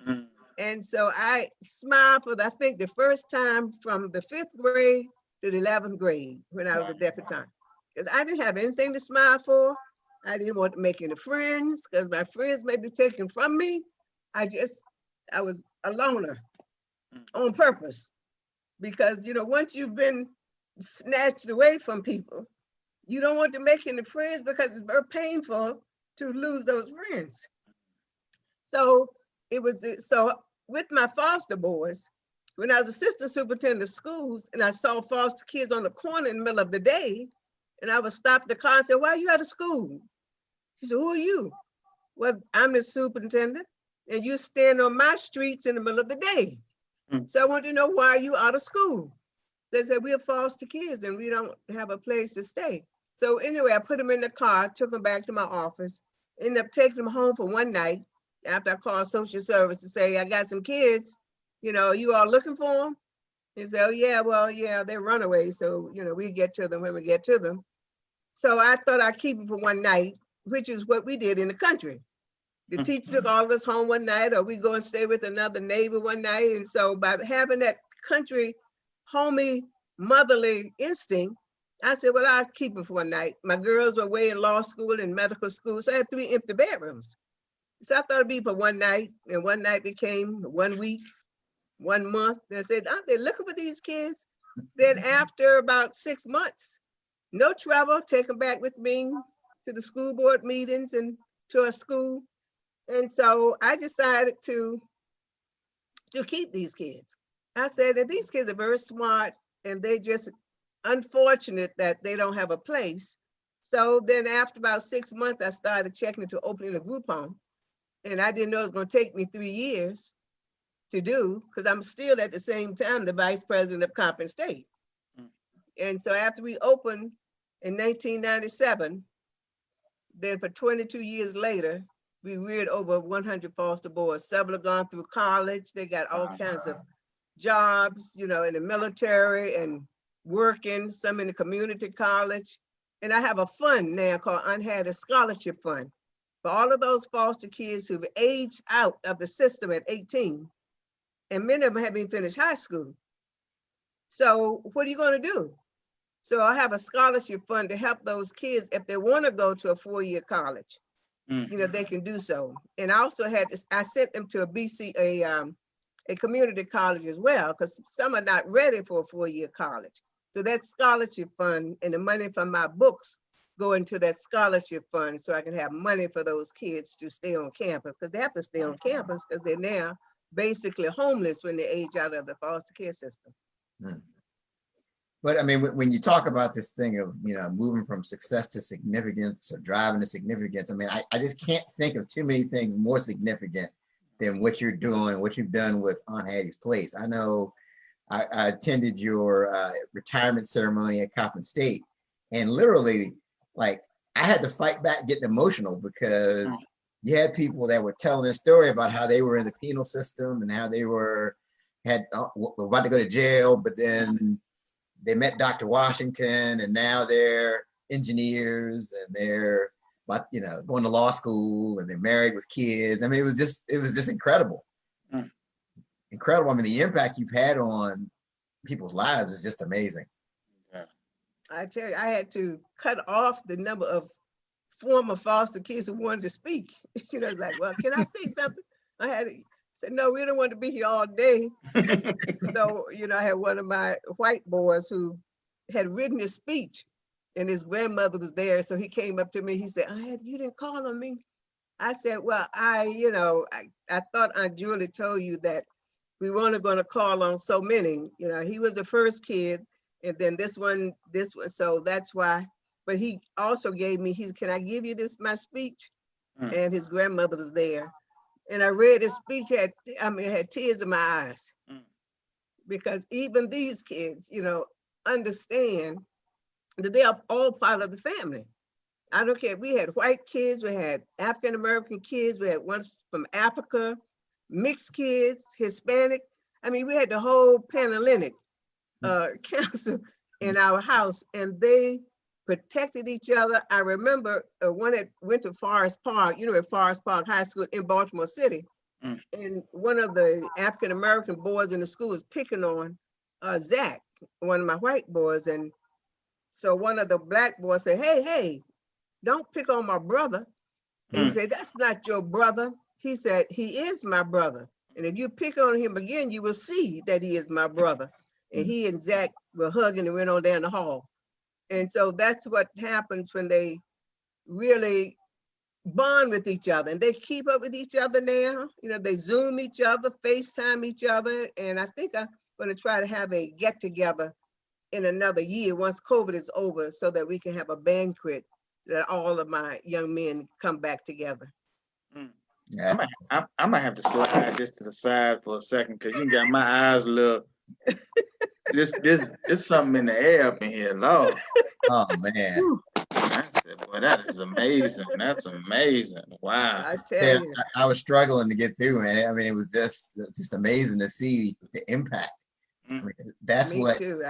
Mm. And so I smiled for, I think, the first time from the 5th grade to the 11th grade when I was a debutante. Because I didn't have anything to smile for. I didn't want to make any friends because my friends may be taken from me. I was a loner on purpose. Because, once you've been snatched away from people, you don't want to make any friends because it's very painful to lose those friends. So with my foster boys, when I was assistant superintendent of schools and I saw foster kids on the corner in the middle of the day, and I would stop the car and say, why are you out of school? He said, who are you? Well, I'm the superintendent and you stand on my streets in the middle of the day. So I want to know, why are you out of school? They said, we're foster kids and we don't have a place to stay. So anyway, I put them in the car, took them back to my office, ended up taking them home for one night after I called social service to say, I got some kids, you all looking for them? He said, oh yeah, well, yeah, they're runaways. So, we get to them when we get to them. So I thought I'd keep them for one night, which is what we did in the country. The teacher took all of us home one night, or we go and stay with another neighbor one night. And so by having that country, homey, motherly instinct, I said, well, I'll keep it for one night. My girls were away in law school and medical school, so I had 3 empty bedrooms. So I thought it'd be for one night, and one night became 1 week, 1 month. And I said, aren't they looking for these kids? Then after about 6 months, no trouble, take them back with me to the school board meetings and to a school. And so I decided to keep these kids. I said that these kids are very smart and they just unfortunate that they don't have a place. So then after about 6 months, I started checking into opening a group home. And I didn't know it was going to take me 3 years to do, because I'm still at the same time the vice president of Compton State. And so after we opened in 1997, then for 22 years later, we reared over 100 foster boys. Several have gone through college. They got all kinds of jobs, in the military and working, some in the community college. And I have a fund now called Aunt Hattie Scholarship Fund for all of those foster kids who've aged out of the system at 18. And many of them haven't even finished high school. So what are you going to do? So I have a scholarship fund to help those kids if they want to go to a 4-year college. They can do so. And I also I sent them to a community college as well, because some are not ready for a 4-year college. So that scholarship fund and the money from my books go into that scholarship fund so I can have money for those kids to stay on campus, because they have to stay on campus because they're now basically homeless when they age out of the foster care system. But I mean, when you talk about this thing of, moving from success to significance or driving to significance, I mean, I just can't think of too many things more significant than what you're doing, what you've done with Aunt Hattie's Place. I know I attended your retirement ceremony at Coppin State, and literally, like, I had to fight back, getting emotional, because you had people that were telling a story about how they were in the penal system and how they were about to go to jail, but then they met Dr. Washington, and now they're engineers, and they're going to law school, and they're married with kids. I mean, it was just incredible. Incredible. I mean, the impact you've had on people's lives is just amazing. Yeah. I tell you, I had to cut off the number of former foster kids who wanted to speak. It's like, well, can I say something? I had to say, no, we don't want to be here all day. So, I had one of my white boys who had written his speech, and his grandmother was there. So he came up to me. He said, you didn't call on me. I said, well, I thought Aunt Julie told you that we were only going to call on so many. He was the first kid, and then this one. So that's why. But he also gave me, can I give you my speech? And his grandmother was there. And I read his speech, it had tears in my eyes. Because even these kids, understand that they are all part of the family. I don't care. We had white kids, we had African-American kids, we had ones from Africa, mixed kids, Hispanic. I mean, we had the whole Panhellenic council in our house, and they protected each other. I remember one that went to Forest Park, at Forest Park High School in Baltimore City. And one of the African-American boys in the school was picking on Zach, one of my white boys. And so one of the black boys said, hey, don't pick on my brother. And he said, that's not your brother. He said, he is my brother. And if you pick on him again, you will see that he is my brother. And he and Zach were hugging and went on down the hall. And so that's what happens when they really bond with each other, and they keep up with each other now. They Zoom each other, FaceTime each other. And I think I'm going to try to have a get together in another year once COVID is over, so that we can have a banquet that all of my young men come back together. Yeah, I might have to slide this to the side for a second, because you got my eyes a little. This something in the air up in here, Lord. oh man. I said, boy, that is amazing. That's amazing. Wow. I tell you. I was struggling to get through, man. I mean, it was just amazing to see the impact. I mean, that's Me what. too.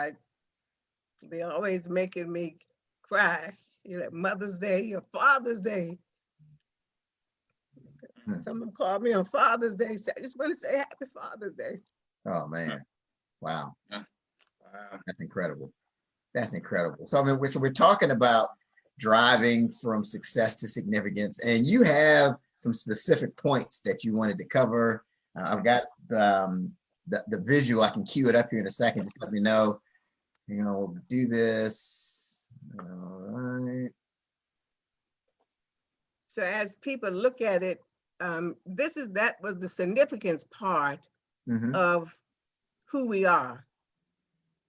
They're always making me cry. Mother's Day or Father's Day. Someone called me on Father's Day. So I just want to say Happy Father's Day. Oh man. Wow. Wow. That's incredible. That's incredible. So I mean, we're talking about driving from success to significance, and you have some specific points that you wanted to cover. I've got the visual. I can cue it up here in a second. Just let me know. We'll do this. All right. So as people look at it, that was the significance part of who we are.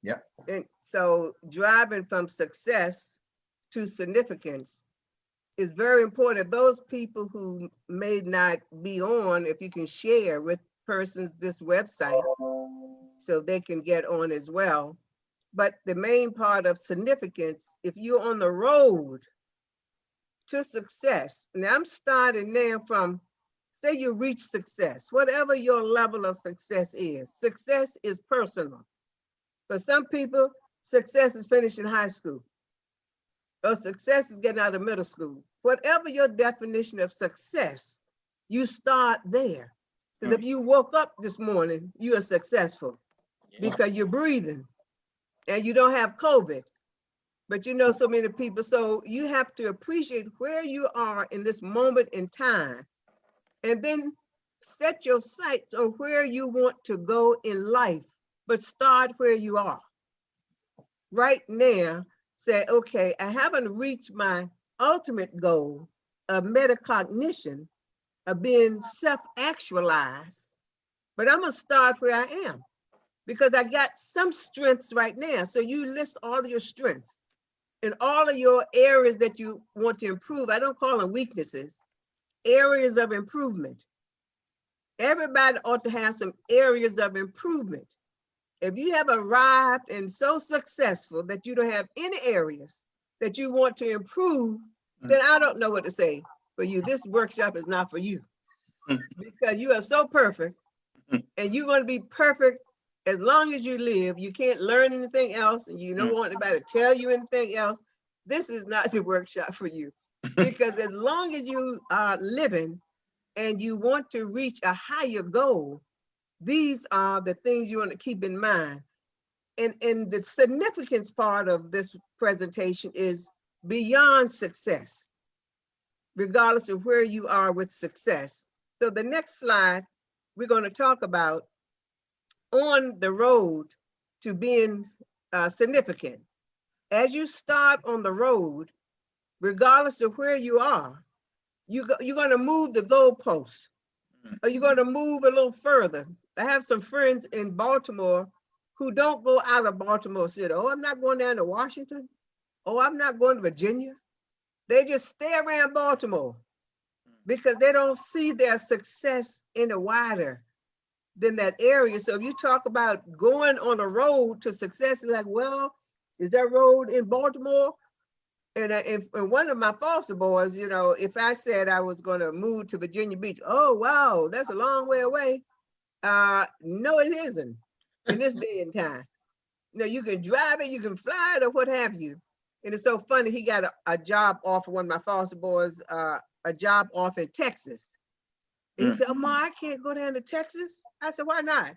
Yep. And so driving from success to significance is very important. Those people who may not be on, if you can share with persons this website so they can get on as well. But the main part of significance, if you're on the road to success, now I'm starting now from, say you reach success, whatever your level of success is personal. For some people, success is finishing high school, or success is getting out of middle school. Whatever your definition of success, you start there. Because if you woke up this morning, you are successful because you're breathing and you don't have COVID. But so many people, so you have to appreciate where you are in this moment in time, and then set your sights on where you want to go in life, but start where you are. Right now, say, okay, I haven't reached my ultimate goal of metacognition, of being self-actualized, but I'm gonna start where I am. because I got some strengths right now. So you list all of your strengths and all of your areas that you want to improve. I don't call them weaknesses, areas of improvement. Everybody ought to have some areas of improvement. If you have arrived and so successful that you don't have any areas that you want to improve, then I don't know what to say for you. This workshop is not for you because you are so perfect and you're going to be perfect as long as you live. You can't learn anything else and you don't want anybody to tell you anything else. This is not the workshop for you because as long as you are living and you want to reach a higher goal, these are the things you want to keep in mind. And the significance part of this presentation is beyond success, regardless of where you are with success. So the next slide, we're going to talk about on the road to being significant. As you start on the road, regardless of where you are, you're going to move the goalpost, or you're going to move a little further. I have some friends in Baltimore who don't go out of Baltimore City. Oh, I'm not going down to Washington. Oh, I'm not going to Virginia. They just stay around Baltimore because they don't see their success any wider than that area. So if you talk about going on a road to success, it's like, well, is that road in Baltimore? And one of my foster boys, you know, if I said I was going to move to Virginia Beach, oh, wow, that's a long way away. No, it isn't in this day and time. You know, you can drive it, you can fly it, or what have you. And it's so funny. He got a job offer, one of my foster boys, a job offer in Texas. And he said, oh, Ma, I can't go down to Texas. I said, why not?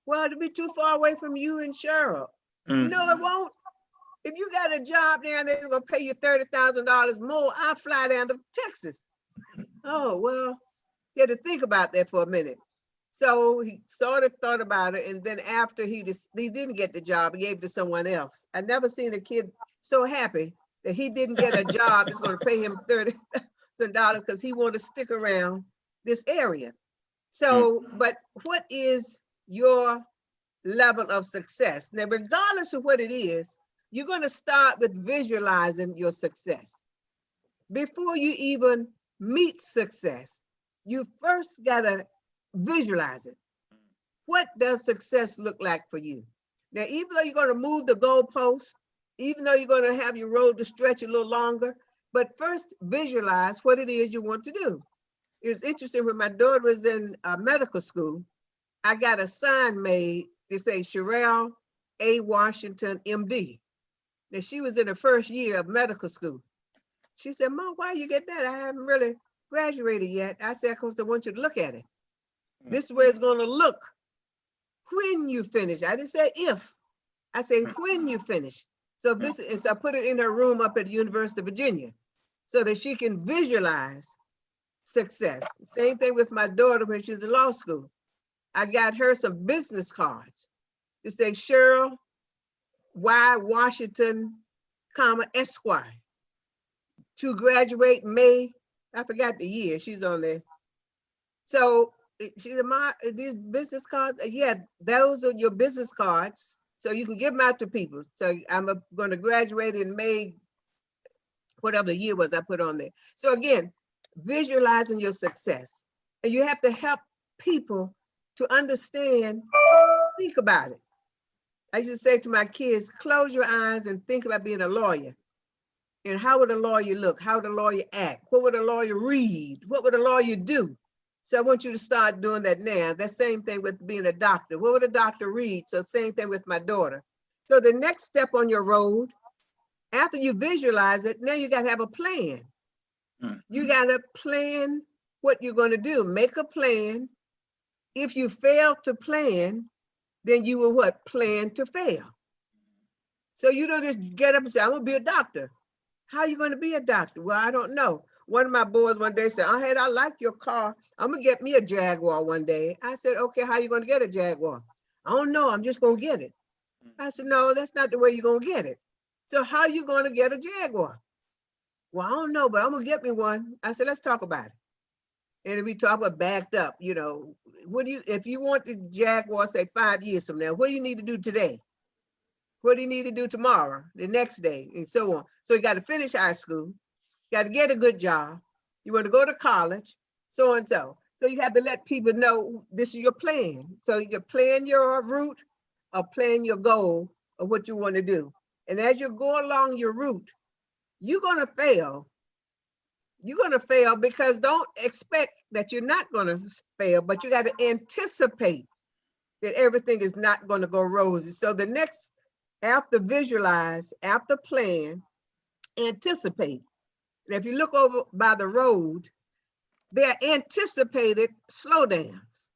Well, it'll be too far away from you and Cheryl. No, it won't. If you got a job down there, they're going to pay you $30,000 more. I'll fly down to Texas. Oh, well, you had to think about that for a minute. So he sort of thought about it. And then after he didn't get the job, he gave it to someone else. I never seen a kid so happy that he didn't get a job that's going to pay him $30,000 because he wanted to stick around this area. So, but what is your level of success? Now, regardless of what it is, you're going to start with visualizing your success. Before you even meet success, you first got to visualize it. What does success look like for you? Now, even though you're going to move the goalpost, even though you're going to have your road to stretch a little longer, but first visualize what it is you want to do. It was interesting when my daughter was in medical school, I got a sign made to say Sherelle A. Washington, MD. Now she was in the first year of medical school. She said, Mom, why you get that? I haven't really graduated yet. I said, because I want you to look at it. This is where it's going to look when you finish. I didn't say if. I said when you finish. So this is, I put it in her room up at the University of Virginia so that she can visualize success. Same thing with my daughter when she's in law school. I got her some business cards to say Cheryl Y. Washington, Esquire, to graduate May. I forgot the year. She's on there. So she said, Ma, these business cards, yeah, those are your business cards. So you can give them out to people. So I'm going to graduate in May, whatever the year was I put on there. So again, visualizing your success. And you have to help people to understand, think about it. I used to say to my kids, close your eyes and think about being a lawyer. And how would a lawyer look? How would a lawyer act? What would a lawyer read? What would a lawyer do? So I want you to start doing that now. That same thing with being a doctor. What would a doctor read? So same thing with my daughter. So the next step on your road, after you visualize it, now you got to have a plan. You got to plan what you're going to do. Make a plan. If you fail to plan, then you will what? Plan to fail. So you don't just get up and say, I'm going to be a doctor. How are you going to be a doctor? Well, I don't know. One of my boys one day said, I like your car. I'm going to get me a Jaguar one day. I said, okay, how are you going to get a Jaguar? I don't know. I'm just going to get it. I said, no, that's not the way you're going to get it. So how are you going to get a Jaguar? Well, I don't know, but I'm going to get me one. I said, let's talk about it. And we talk about backed up, you know, if you want the Jaguar, say 5 years from now, what do you need to do today? What do you need to do tomorrow, the next day, and so on? So you got to finish high school, got to get a good job. You want to go to college, so and so. So you have to let people know this is your plan. So you can plan your route or plan your goal of what you want to do. And as you go along your route, you're going to fail. You're going to fail because don't expect that you're not going to fail, but you got to anticipate that everything is not going to go rosy. So the next, after visualize, after plan, anticipate. And if you look over by the road, there are anticipated slowdowns.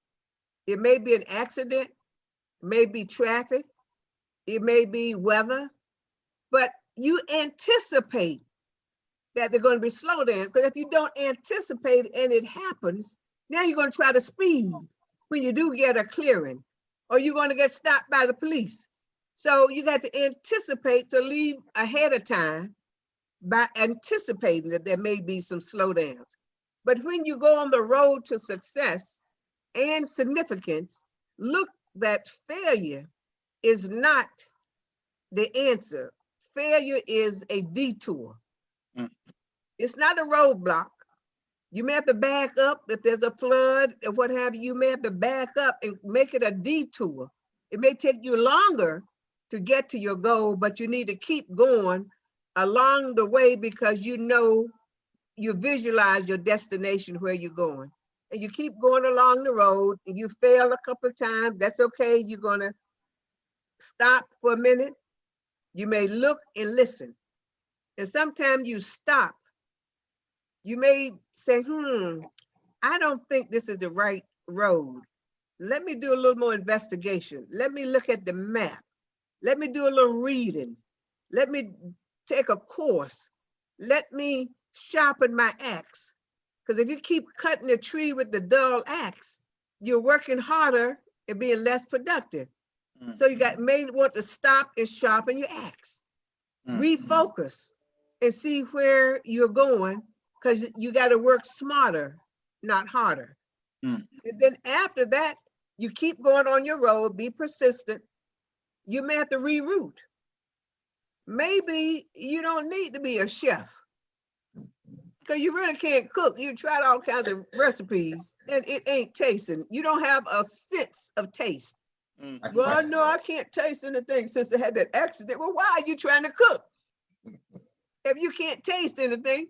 It may be an accident, it may be traffic, it may be weather, but you anticipate that they're going to be slowdowns. Because if you don't anticipate and it happens, now you're going to try to speed when you do get a clearing, or you're going to get stopped by the police. So you got to anticipate to leave ahead of time by anticipating that there may be some slowdowns. But when you go on the road to success and significance, look that failure is not the answer. Failure is a detour. It's not a roadblock. You may have to back up if there's a flood or what have you. You may have to back up and make it a detour. It may take you longer to get to your goal, but you need to keep going along the way because you know you visualize your destination where you're going. And you keep going along the road and you fail a couple of times, that's okay. You're gonna stop for a minute. You may look and listen. And sometimes you stop. You may say, I don't think this is the right road. Let me do a little more investigation. Let me look at the map. Let me do a little reading. Let me take a course. Let me sharpen my axe. Because if you keep cutting a tree with the dull axe, you're working harder and being less productive. So you may want to stop and sharpen your axe. Refocus and see where you're going, because you got to work smarter, not harder. And then after that, you keep going on your road, be persistent. You may have to reroute. Maybe you don't need to be a chef because you really can't cook. You tried all kinds of recipes and it ain't tasting. You don't have a sense of taste. Well, no, I can't taste anything since I had that accident. Well, why are you trying to cook? If you can't taste anything,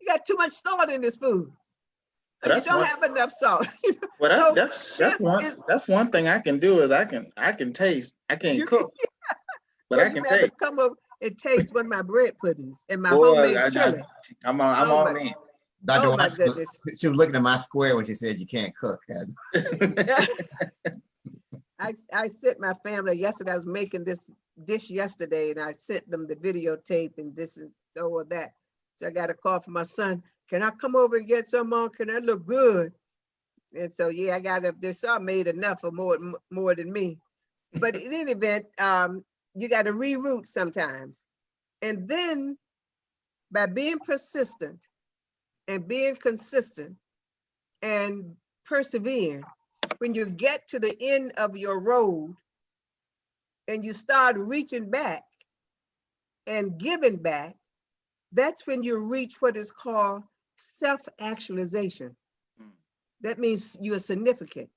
you got too much salt in this food. You don't have enough salt. Well, that's one thing I can do is I can taste. I can't cook, but I can taste. Come up and taste one of my bread puddings and my homemade chili. I'm all in. Dr. Oh my goodness. She was looking at my square when she said you can't cook. I sent my family yesterday. I was making this dish yesterday, and I sent them the videotape and this and so or that. So I got a call from my son. Can I come over and get some more? Can that look good? And so yeah, I got up there. So I made enough for more than me. But in any event, you got to reroute sometimes. And then by being persistent and being consistent and persevere, when you get to the end of your road and you start reaching back and giving back, that's when you reach what is called self-actualization. That means you are significant.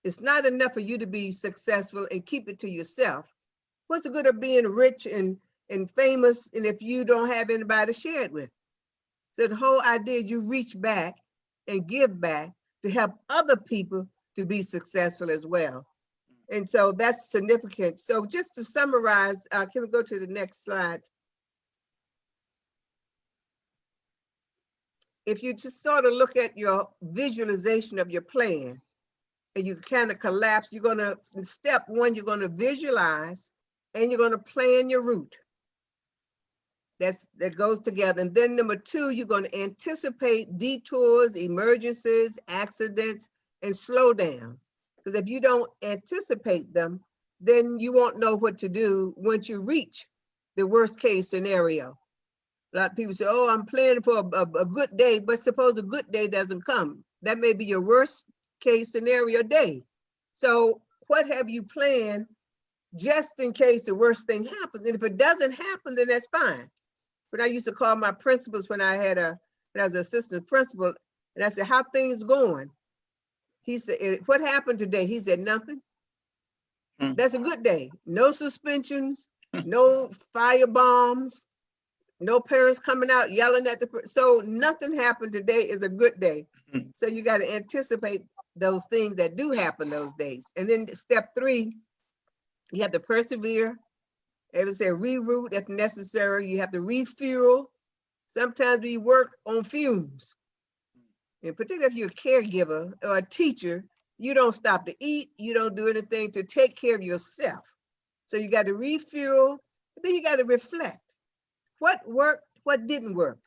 It's not enough for you to be successful and keep it to yourself. What's the good of being rich and famous and if you don't have anybody to share it with? So the whole idea is you reach back and give back to help other people to be successful as well. And so that's significant. So just to summarize, can we go to the next slide? If you just sort of look at your visualization of your plan and you kind of collapse, you're gonna, in step one, you're gonna visualize and you're gonna plan your route. That goes together. And then number two, you're gonna anticipate detours, emergencies, accidents, and slowdowns. Because if you don't anticipate them, then you won't know what to do once you reach the worst case scenario. A lot of people say, oh, I'm planning for a good day, but suppose a good day doesn't come. That may be your worst case scenario day. So what have you planned just in case the worst thing happens? And if it doesn't happen, then that's fine. But I used to call my principals when I was an assistant principal, and I said, how things going? He said, what happened today? He said, nothing. That's a good day. No suspensions, no fire bombs, no parents coming out yelling at so nothing happened today is a good day. So you got to anticipate those things that do happen those days. And then step 3, you have to persevere. They would say reroute if necessary. You have to refuel. Sometimes we work on fumes. And particularly if you're a caregiver or a teacher, you don't stop to eat. You don't do anything to take care of yourself. So you got to refuel. Then you got to reflect. What worked? What didn't work?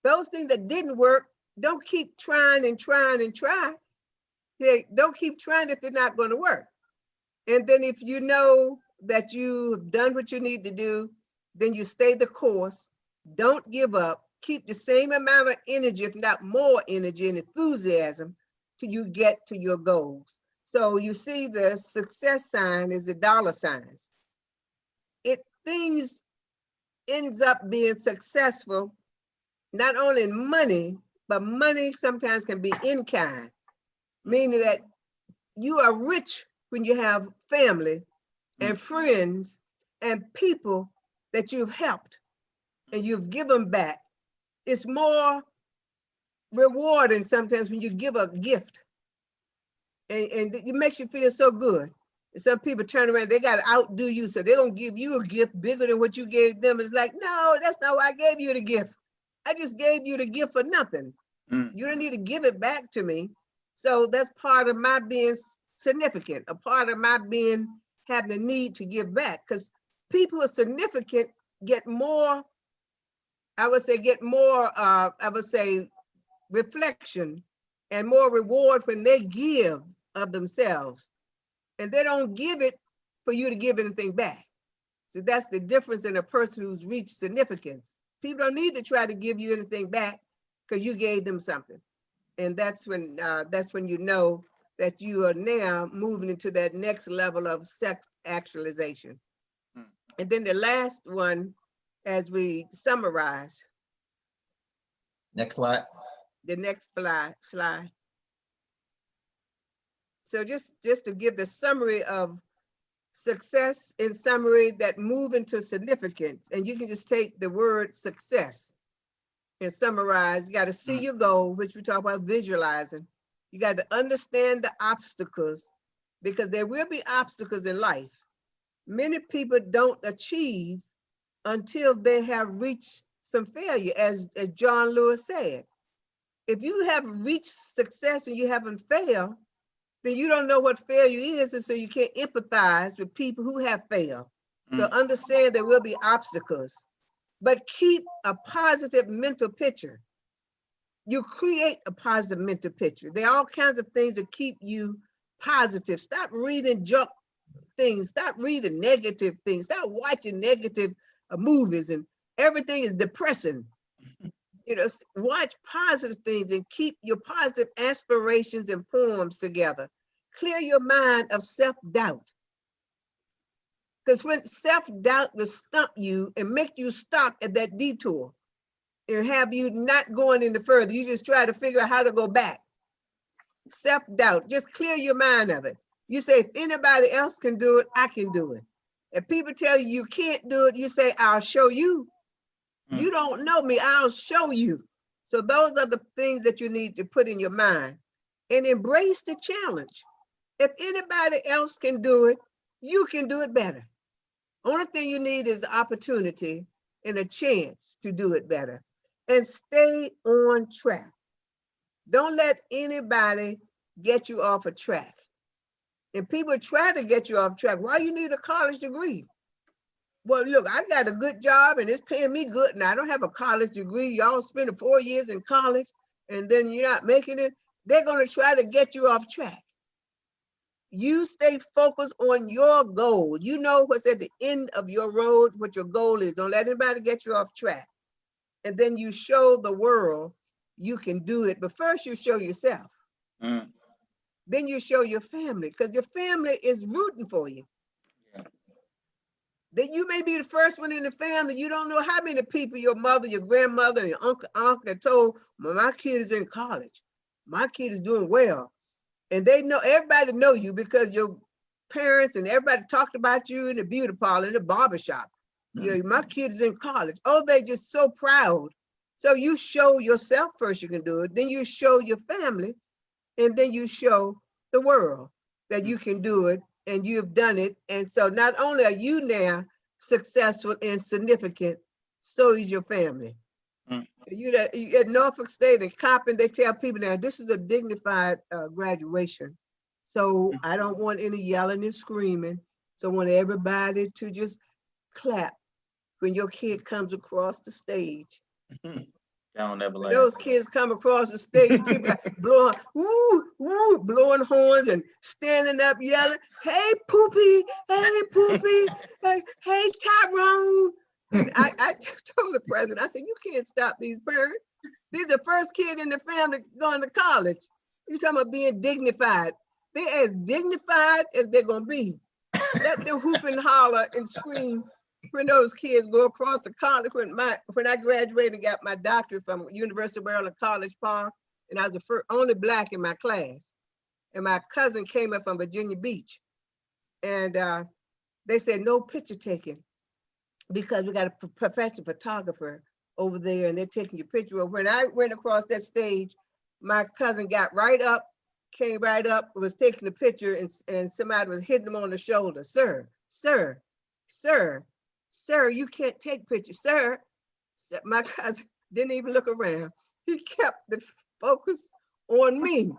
Those things that didn't work, don't keep trying and trying and try. Don't keep trying if they're not going to work. And then if you know that you've done what you need to do, then you stay the course. Don't give up. Keep the same amount of energy, if not more energy and enthusiasm, till you get to your goals. So you see the success sign is the dollar signs. Things ends up being successful, not only in money, but money sometimes can be in kind, meaning that you are rich when you have family and friends and people that you've helped and you've given back. It's more rewarding sometimes when you give a gift, and it makes you feel so good. And some people turn around, they got to outdo you, so they don't give you a gift bigger than what you gave them. It's like, no, that's not why I gave you the gift. I just gave you the gift for nothing. You don't need to give it back to me. So that's part of my being significant, a part of my being having the need to give back, because people who are significant get more, I would say reflection and more reward when they give of themselves. And they don't give it for you to give anything back. So that's the difference in a person who's reached significance. People don't need to try to give you anything back because you gave them something. And that's when you know that you are now moving into that next level of self-actualization. And then the last one, as we summarize. Next slide. The next slide. So just to give the summary of success in summary that move into significance, and you can just take the word success and summarize. You got to see your goal, which we talk about visualizing. You got to understand the obstacles, because there will be obstacles in life. Many people don't achieve until they have reached some failure, as John Lewis said. If you have reached success and you haven't failed, then you don't know what failure is, and so you can't empathize with people who have failed. So understand there will be obstacles, but keep a positive mental picture. You create a positive mental picture. There are all kinds of things that keep you positive. Stop reading junk things. Stop reading negative things. Stop watching negative movies, and everything is depressing. Watch positive things and keep your positive aspirations and poems together. Clear your mind of self-doubt. Because when self-doubt will stump you and make you stop at that detour and have you not going any further, you just try to figure out how to go back. Self-doubt, just clear your mind of it. You say, if anybody else can do it, I can do it. If people tell you you can't do it, you say, I'll show you. You don't know me, I'll show you. So those are the things that you need to put in your mind, and embrace the challenge. If anybody else can do it, you can do it better. Only thing you need is the opportunity and a chance to do it better. And stay on track. Don't let anybody get you off a track. If people try to get you off track, why you need a college degree? Well, look, I got a good job and it's paying me good, and I don't have a college degree. Y'all spending 4 years in college and then you're not making it. They're going to try to get you off track. You stay focused on your goal. You know what's at the end of your road, what your goal is. Don't let anybody get you off track. And then you show the world you can do it. But first you show yourself. Mm. Then you show your family, because your family is rooting for you. Yeah. That you may be the first one in the family. You don't know how many people your mother, your grandmother, your uncle told, well, my kid is in college. My kid is doing well. And they know, everybody know you because your parents and everybody talked about you in the beauty parlor, in the barbershop. You know, my kid is in college. Oh, they just so proud. So you show yourself first you can do it. Then you show your family. And then you show the world that you can do it and you've done it. And so not only are you now successful and significant, so is your family. Mm. You at Norfolk State and Coppin, they tell people now, this is a dignified graduation. So I don't want any yelling and screaming. So I want everybody to just clap when your kid comes across the stage. Y'all never When laugh. those kids come across the stage, people are blowing, woo, woo, blowing horns and standing up yelling, hey, Poopy, hey, Tyrone. I told the president, I said, you can't stop these parents. These are the first kid in the family going to college. You talking about being dignified. They're as dignified as they're going to be. Let them hoop and holler and scream when those kids go across the college. When I graduated and got my doctorate from University of Maryland College Park, and I was the only Black in my class. And my cousin came up from Virginia Beach. And they said, no picture taking because we got a professional photographer over there and they're taking your picture. Well, when I went across that stage, my cousin got right up, came right up, was taking the picture, and somebody was hitting him on the shoulder. Sir, you can't take pictures, sir. My cousin didn't even look around. He kept the focus on me.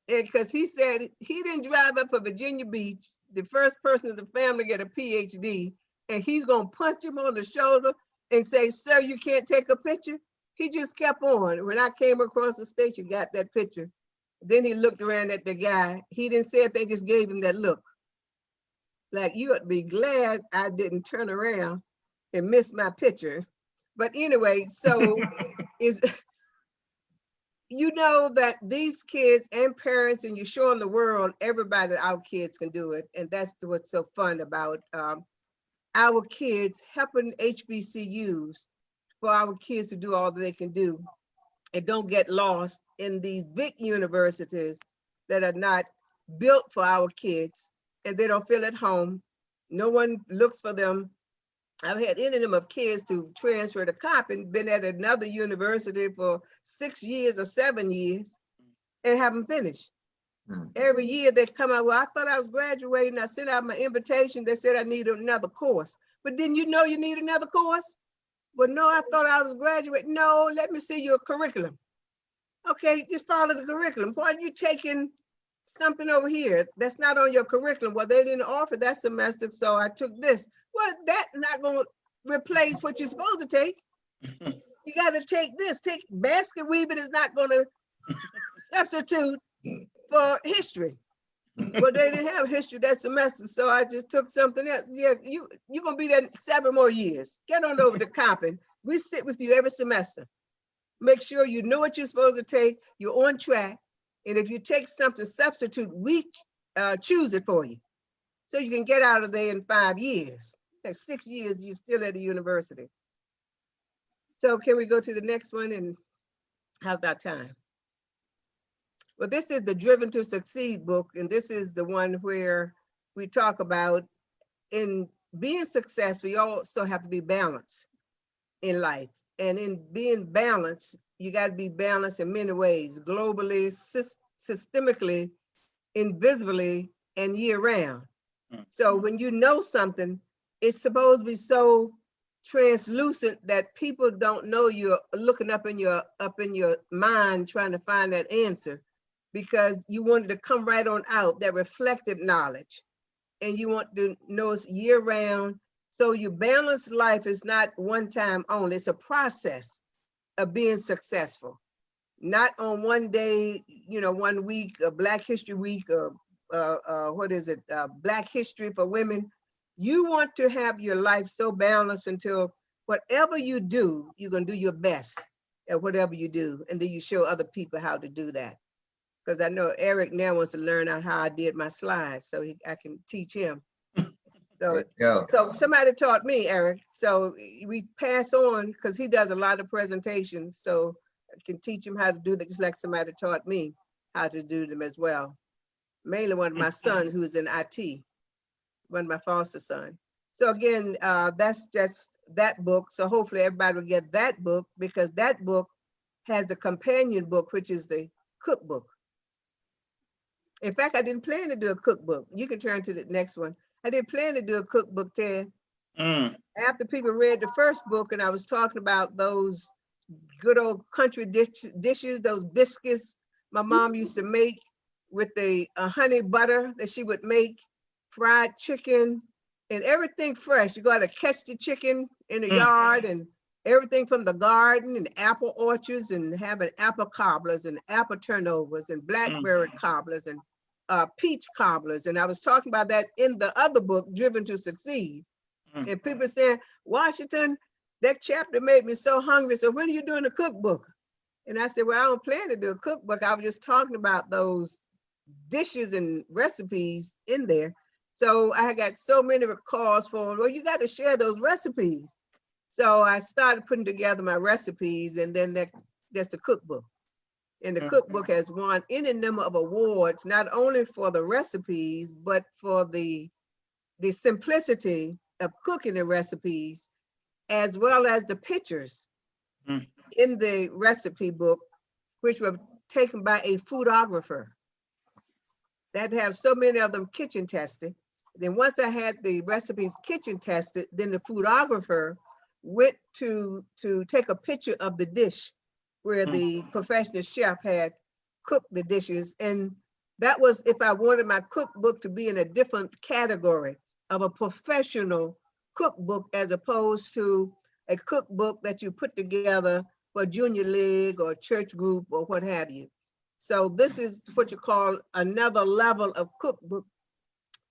And because he said he didn't drive up to Virginia Beach, the first person in the family get a PhD, and he's gonna punch him on the shoulder and say, sir, you can't take a picture. He just kept on. When I came across the station, got that picture. Then he looked around at the guy. He didn't say it, they just gave him that look. Like, you ought to be glad I didn't turn around and miss my picture. But anyway, so is you know that these kids and parents, and you're showing the world, everybody, that our kids can do it. And that's what's so fun about our kids, helping HBCUs for our kids to do all that they can do and don't get lost in these big universities that are not built for our kids and they don't feel at home. No one looks for them. I've had any of them of kids to transfer to Coppin, been at another university for 6 years or 7 years and haven't finished. Every year they come out, well, I thought I was graduating. I sent out my invitation. They said I need another course. But didn't you know you need another course? Well, no, I thought I was graduating. No, let me see your curriculum. Okay, just follow the curriculum. Why are you taking something over here that's not on your curriculum? Well, they didn't offer that semester, so I took this. Well, that's not going to replace what you're supposed to take. You got to take this. Take basket weaving is not going to substitute for history. Well, they didn't have history that semester, so I just took something else. Yeah, you're going to be there 7 more years. Get on over to Coppin. We sit with you every semester. Make sure you know what you're supposed to take. You're on track. And if you take something substitute, we choose it for you. So you can get out of there in 5 years. Like 6 years, you're still at the university. So can we go to the next one? And how's our time? Well, this is the Driven to Succeed book. And this is the one where we talk about in being successful, you also have to be balanced in life. And in being balanced, you got to be balanced in many ways, globally, systemically, invisibly, and year round. So when you know something, it's supposed to be so translucent that people don't know you're looking up in your mind trying to find that answer, because you wanted to come right on out, that reflective knowledge, and you want to know it's year round. So your balanced life is not one time only. It's a process of being successful. Not on one day, 1 week, a Black History Week, or Black History for women. You want to have your life so balanced until whatever you do, you're gonna do your best. at whatever you do, and then you show other people how to do that. Because I know Eric now wants to learn out how I did my slides, so I can teach him. So, There you go. so somebody taught me, Eric. So we pass on because he does a lot of presentations. So I can teach him how to do that, just like somebody taught me how to do them as well. Mainly one of my sons who's in IT, one of my foster sons. So again, that's just that book. So hopefully everybody will get that book, because that book has the companion book, which is the cookbook. In fact, I didn't plan to do a cookbook. You can turn to the next one. I didn't plan to do a cookbook, Ted. After people read the first book and I was talking about those good old country dishes, those biscuits my mom used to make with the honey butter that she would make, fried chicken, and everything fresh. You got to catch the chicken in the yard, and everything from the garden, and apple orchards, and having apple cobblers and apple turnovers and blackberry cobblers and peach cobblers. And I was talking about that in the other book, Driven to Succeed. And people saying, Washington, that chapter made me so hungry. So when are you doing a cookbook? And I said, well, I don't plan to do a cookbook. I was just talking about those dishes and recipes in there. So I got so many calls for, well, you got to share those recipes. So I started putting together my recipes, and then that's the cookbook. And the cookbook has won any number of awards, not only for the recipes, but for the simplicity of cooking the recipes, as well as the pictures in the recipe book, which were taken by a foodographer. That have so many of them kitchen tested. Then once I had the recipes kitchen tested, then the foodographer went to take a picture of the dish where the professional chef had cooked the dishes. And that was if I wanted my cookbook to be in a different category of a professional cookbook, as opposed to a cookbook that you put together for junior league or church group or what have you. So this is what you call another level of cookbook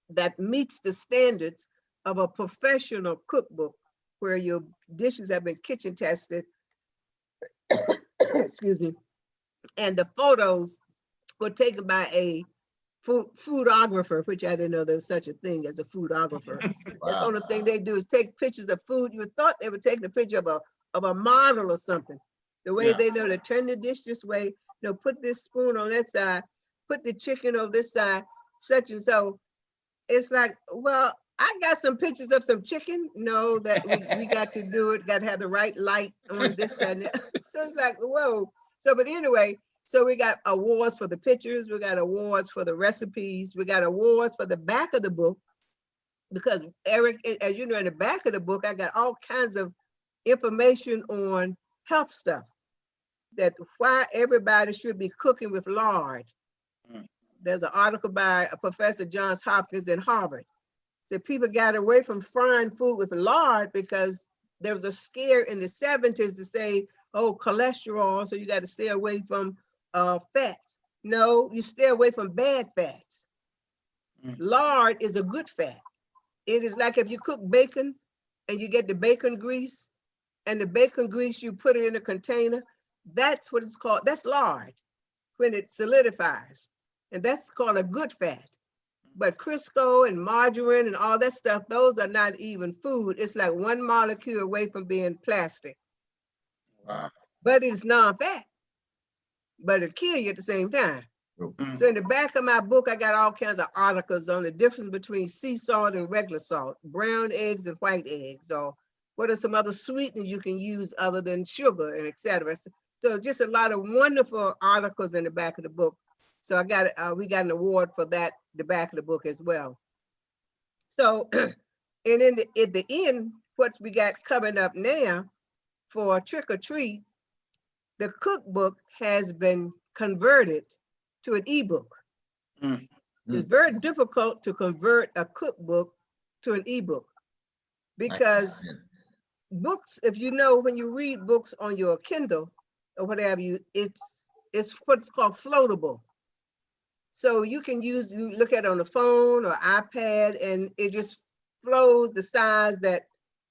that meets the standards of a professional cookbook, where your dishes have been kitchen tested, excuse me, and the photos were taken by a foodographer, which I didn't know there was such a thing as a foodographer. That's the only thing they do is take pictures of food. You would thought they were taking a picture of a model or something. The way they know to turn the dish this way, you know, put this spoon on that side, put the chicken on this side, such and so. It's like, well, I got some pictures of some chicken. No, that we got to do it, got to have the right light on this, that, and that. So it's like, whoa. So, but anyway, so we got awards for the pictures, we got awards for the recipes, we got awards for the back of the book, because Eric, as you know, in the back of the book, I got all kinds of information on health stuff, that why everybody should be cooking with lard. There's an article by Professor Johns Hopkins in Harvard. So people got away from frying food with lard because there was a scare in the 70s to say, oh, cholesterol, so you got to stay away from fats. No, you stay away from bad fats. Lard is a good fat. It is like if you cook bacon and you get the bacon grease, and the bacon grease, you put it in a container, that's what it's called. That's lard when it solidifies. And that's called a good fat. But Crisco and margarine and all that stuff, those are not even food. It's like one molecule away from being plastic. Wow. But it's non-fat. But it'll kill you at the same time. So in the back of my book, I got all kinds of articles on the difference between sea salt and regular salt, brown eggs and white eggs, or what are some other sweeteners you can use other than sugar, and et cetera. So just a lot of wonderful articles in the back of the book. So we got an award for that, the back of the book as well. So, and at the end, what we got coming up now for Trick or Treat, the cookbook has been converted to an ebook. It's very difficult to convert a cookbook to an ebook, because books, if you know, when you read books on your Kindle or whatever, it's what's called floatable. So you can you look at it on the phone or iPad, and it just flows the size that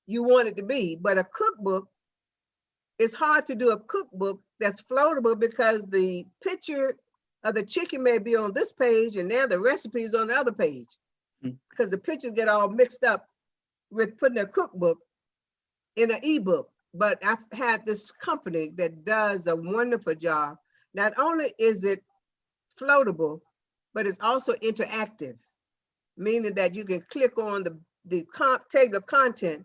you want it to be. But a cookbook, it's hard to do a cookbook that's floatable because the picture of the chicken may be on this page and now the recipe is on the other page because the pictures get all mixed up with putting a cookbook in an ebook. But I've had this company that does a wonderful job. Not only is it floatable, but it's also interactive, meaning that you can click on the table of content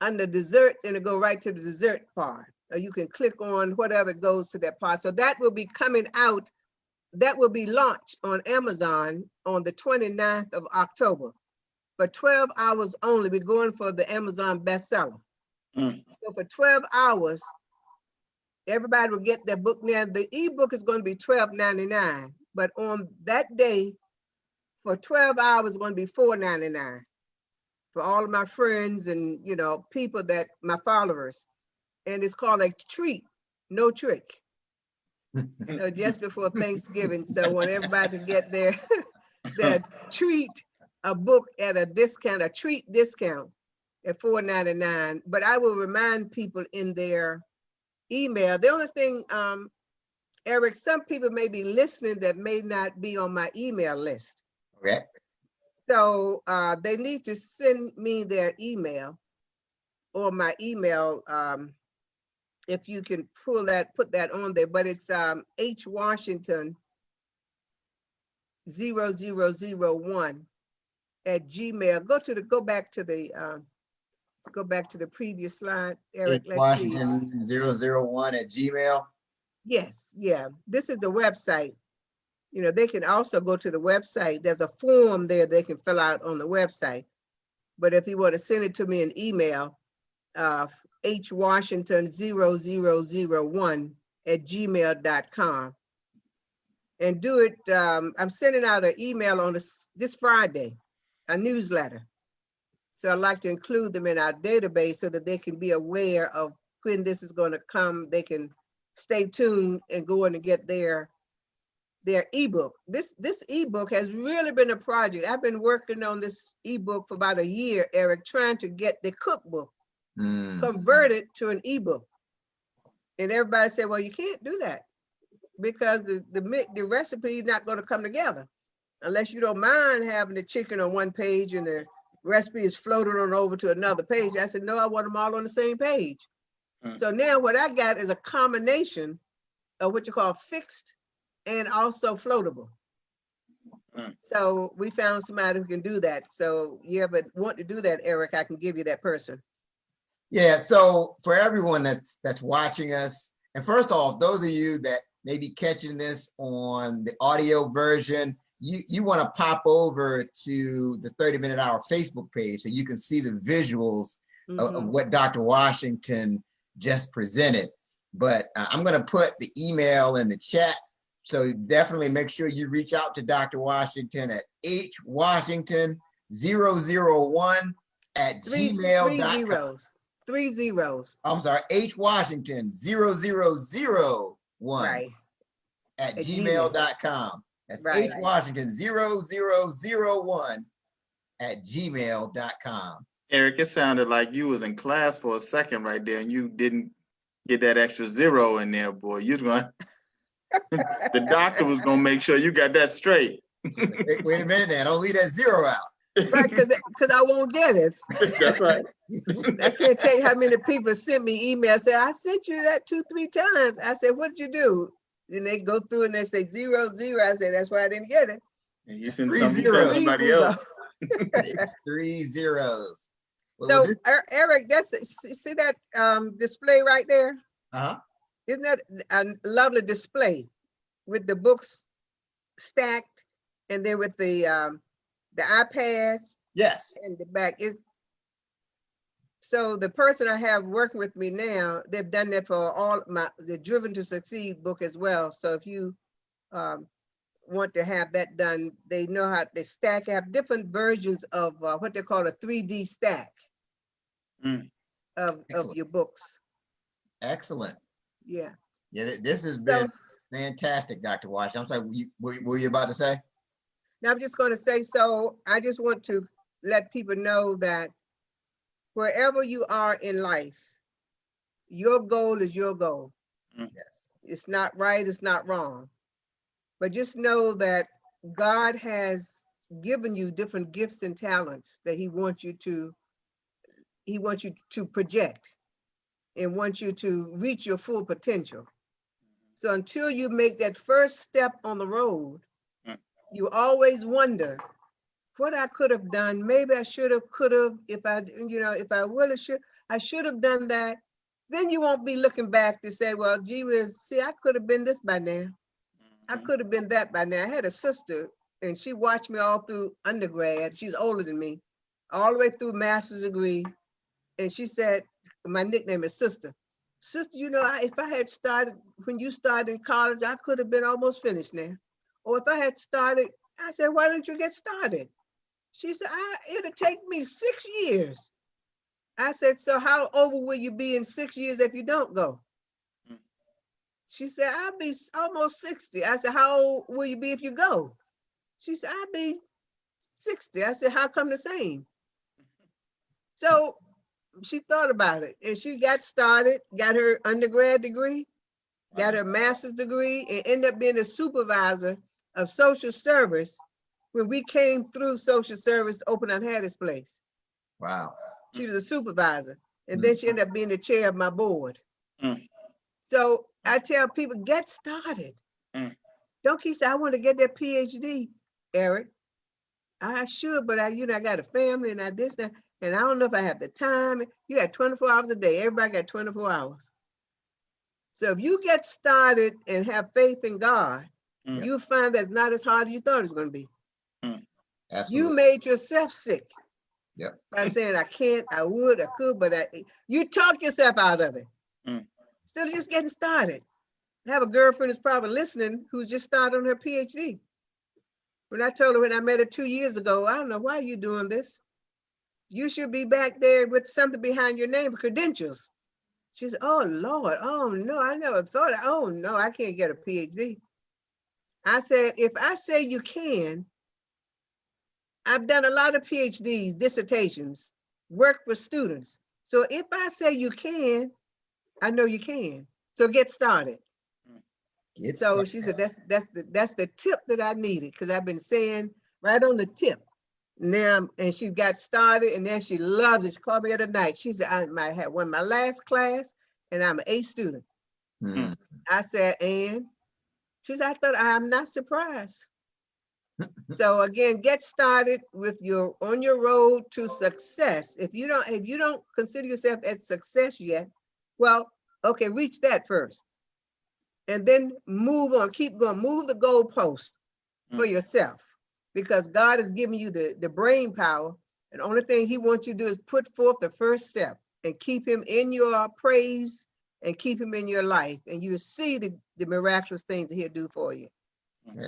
under desserts and it go right to the dessert part. Or you can click on whatever goes to that part. So that will be coming out. That will be launched on Amazon on the 29th of October. For 12 hours only, we're going for the Amazon bestseller. So for 12 hours, everybody will get their book. Now, the ebook is going to be $12.99, but on that day, for 12 hours, it's going to be $4.99 for all of my friends and, you know, people that my followers. And it's called a treat, no trick. So just before Thanksgiving, so I want everybody to get their treat a book at a discount, a treat discount at $4.99. But I will remind people in their email. The only thing, Eric, some people may be listening that may not be on my email list. Okay. So they need to send me their email or my email. If you can put that on there, but it's H Washington 0001 at Gmail. Go back to the previous slide, Eric. Let's see. Washington 001 at Gmail. Yes, yeah. This is the website. You know, they can also go to the website. There's a form there they can fill out on the website. But if you want to send it to me in email, H Washington 0001 at gmail.com. And do it, I'm sending out an email on this Friday, a newsletter. So I'd like to include them in our database so that they can be aware of when this is going to come. They can stay tuned and go in and get their ebook. This ebook has really been a project. I've been working on this ebook for about a year, Eric, trying to get the cookbook converted to an ebook. And everybody said, well, you can't do that because the recipe is not going to come together unless you don't mind having the chicken on one page and the recipe is floated on over to another page. I said, no, I want them all on the same page. So now what I got is a combination of what you call fixed and also floatable. So we found somebody who can do that. So you ever want to do that, Eric, I can give you that person. Yeah, so for everyone that's watching us, and first off, those of you that may be catching this on the audio version, you want to pop over to the 30-Minute Hour Facebook page so you can see the visuals of what Dr. Washington just presented. But I'm going to put the email in the chat. So definitely make sure you reach out to Dr. Washington at hwashington001 at gmail.com. 3 zeros. I'm sorry, hwashington0001 Right. at gmail.com. That's right. hwashington0001 at gmail.com. Eric, it sounded like you was in class for a second right there and you didn't get that extra zero in there, boy. You was going the doctor was gonna make sure you got that straight. Wait a minute now, don't leave that zero out. Right, because I won't get it. That's right. I can't tell you how many people sent me emails, say, I sent you that 2-3 times. I said, what'd you do? And they go through and they say 0, 0. I said, that's why I didn't get it. And you sent 3 somebody zeros. else. It's 3 zeros. So Eric, see that display right there? Isn't that a lovely display with the books stacked and then with the iPad? Yes. And the back is. So the person I have working with me now, they've done that for all the Driven to Succeed book as well. So if you want to have that done, they know how they stack, have different versions of what they call a 3D stack of your books. Excellent. Yeah. Yeah, this has been fantastic, Dr. Washington. I'm sorry, what were you about to say? Now I'm just going to say, so I just want to let people know that wherever you are in life, Your goal is your goal. Yes. It's not right, it's not wrong. But just know that God has given you different gifts and talents that he wants you to project and wants you to reach your full potential. So until you make that first step on the road, you always wonder what I could have done. Maybe I should have, could have, if I would have, I should have done that. Then you won't be looking back to say, well, gee whiz, see, I could have been this by now. I could have been that by now. I had a sister and she watched me all through undergrad. She's older than me, all the way through master's degree. And she said, my nickname is Sister. Sister, if I had started when you started in college, I could have been almost finished now. Or if I had started, I said, why don't you get started? She said, it'll take me 6 years. I said, so how over will you be in 6 years if you don't go? She said, I'll be almost 60. I said, how old will you be if you go? She said, I'll be 60. I said, how come the same? So she thought about it and she got started, got her undergrad degree, got her master's degree, and ended up being a supervisor of social service when we came through social service to open on Hattie's place. Wow. She was a supervisor. And then she ended up being the chair of my board. So I tell people, get started. Don't keep saying, I want to get that PhD, Eric. I should, but I got a family and I this, that, and I don't know if I have the time. You got 24 hours a day. Everybody got 24 hours. So if you get started and have faith in God, you'll find that's not as hard as you thought it was going to be. Absolutely. You made yourself sick. Yep. By saying, I can't, I would, I could, but you talk yourself out of it. Instead of just getting started. I have a girlfriend who's probably listening who's just started on her PhD. When I told her when I met her 2 years ago, I don't know why you're doing this. You should be back there with something behind your name, credentials. She said, oh Lord, oh no, I never thought, oh no, I can't get a PhD. I said, if I say you can, I've done a lot of PhDs, dissertations, work with students. So if I say you can, I know you can. So get started. So she said, that's the tip that I needed, because I've been saying right on the tip. Now, and she got started, and then she loves it. She called me the other night. She said, I might have won my last class, and I'm an A student. I said, and she said, I thought, I'm not surprised. So again, get started with on your road to success. If you don't consider yourself at success yet, well, okay, reach that first. And then move on, keep going, move the goalpost for yourself, because God has given you the brain power. And the only thing he wants you to do is put forth the first step and keep him in your praise and keep him in your life. And you will see the miraculous things that he'll do for you.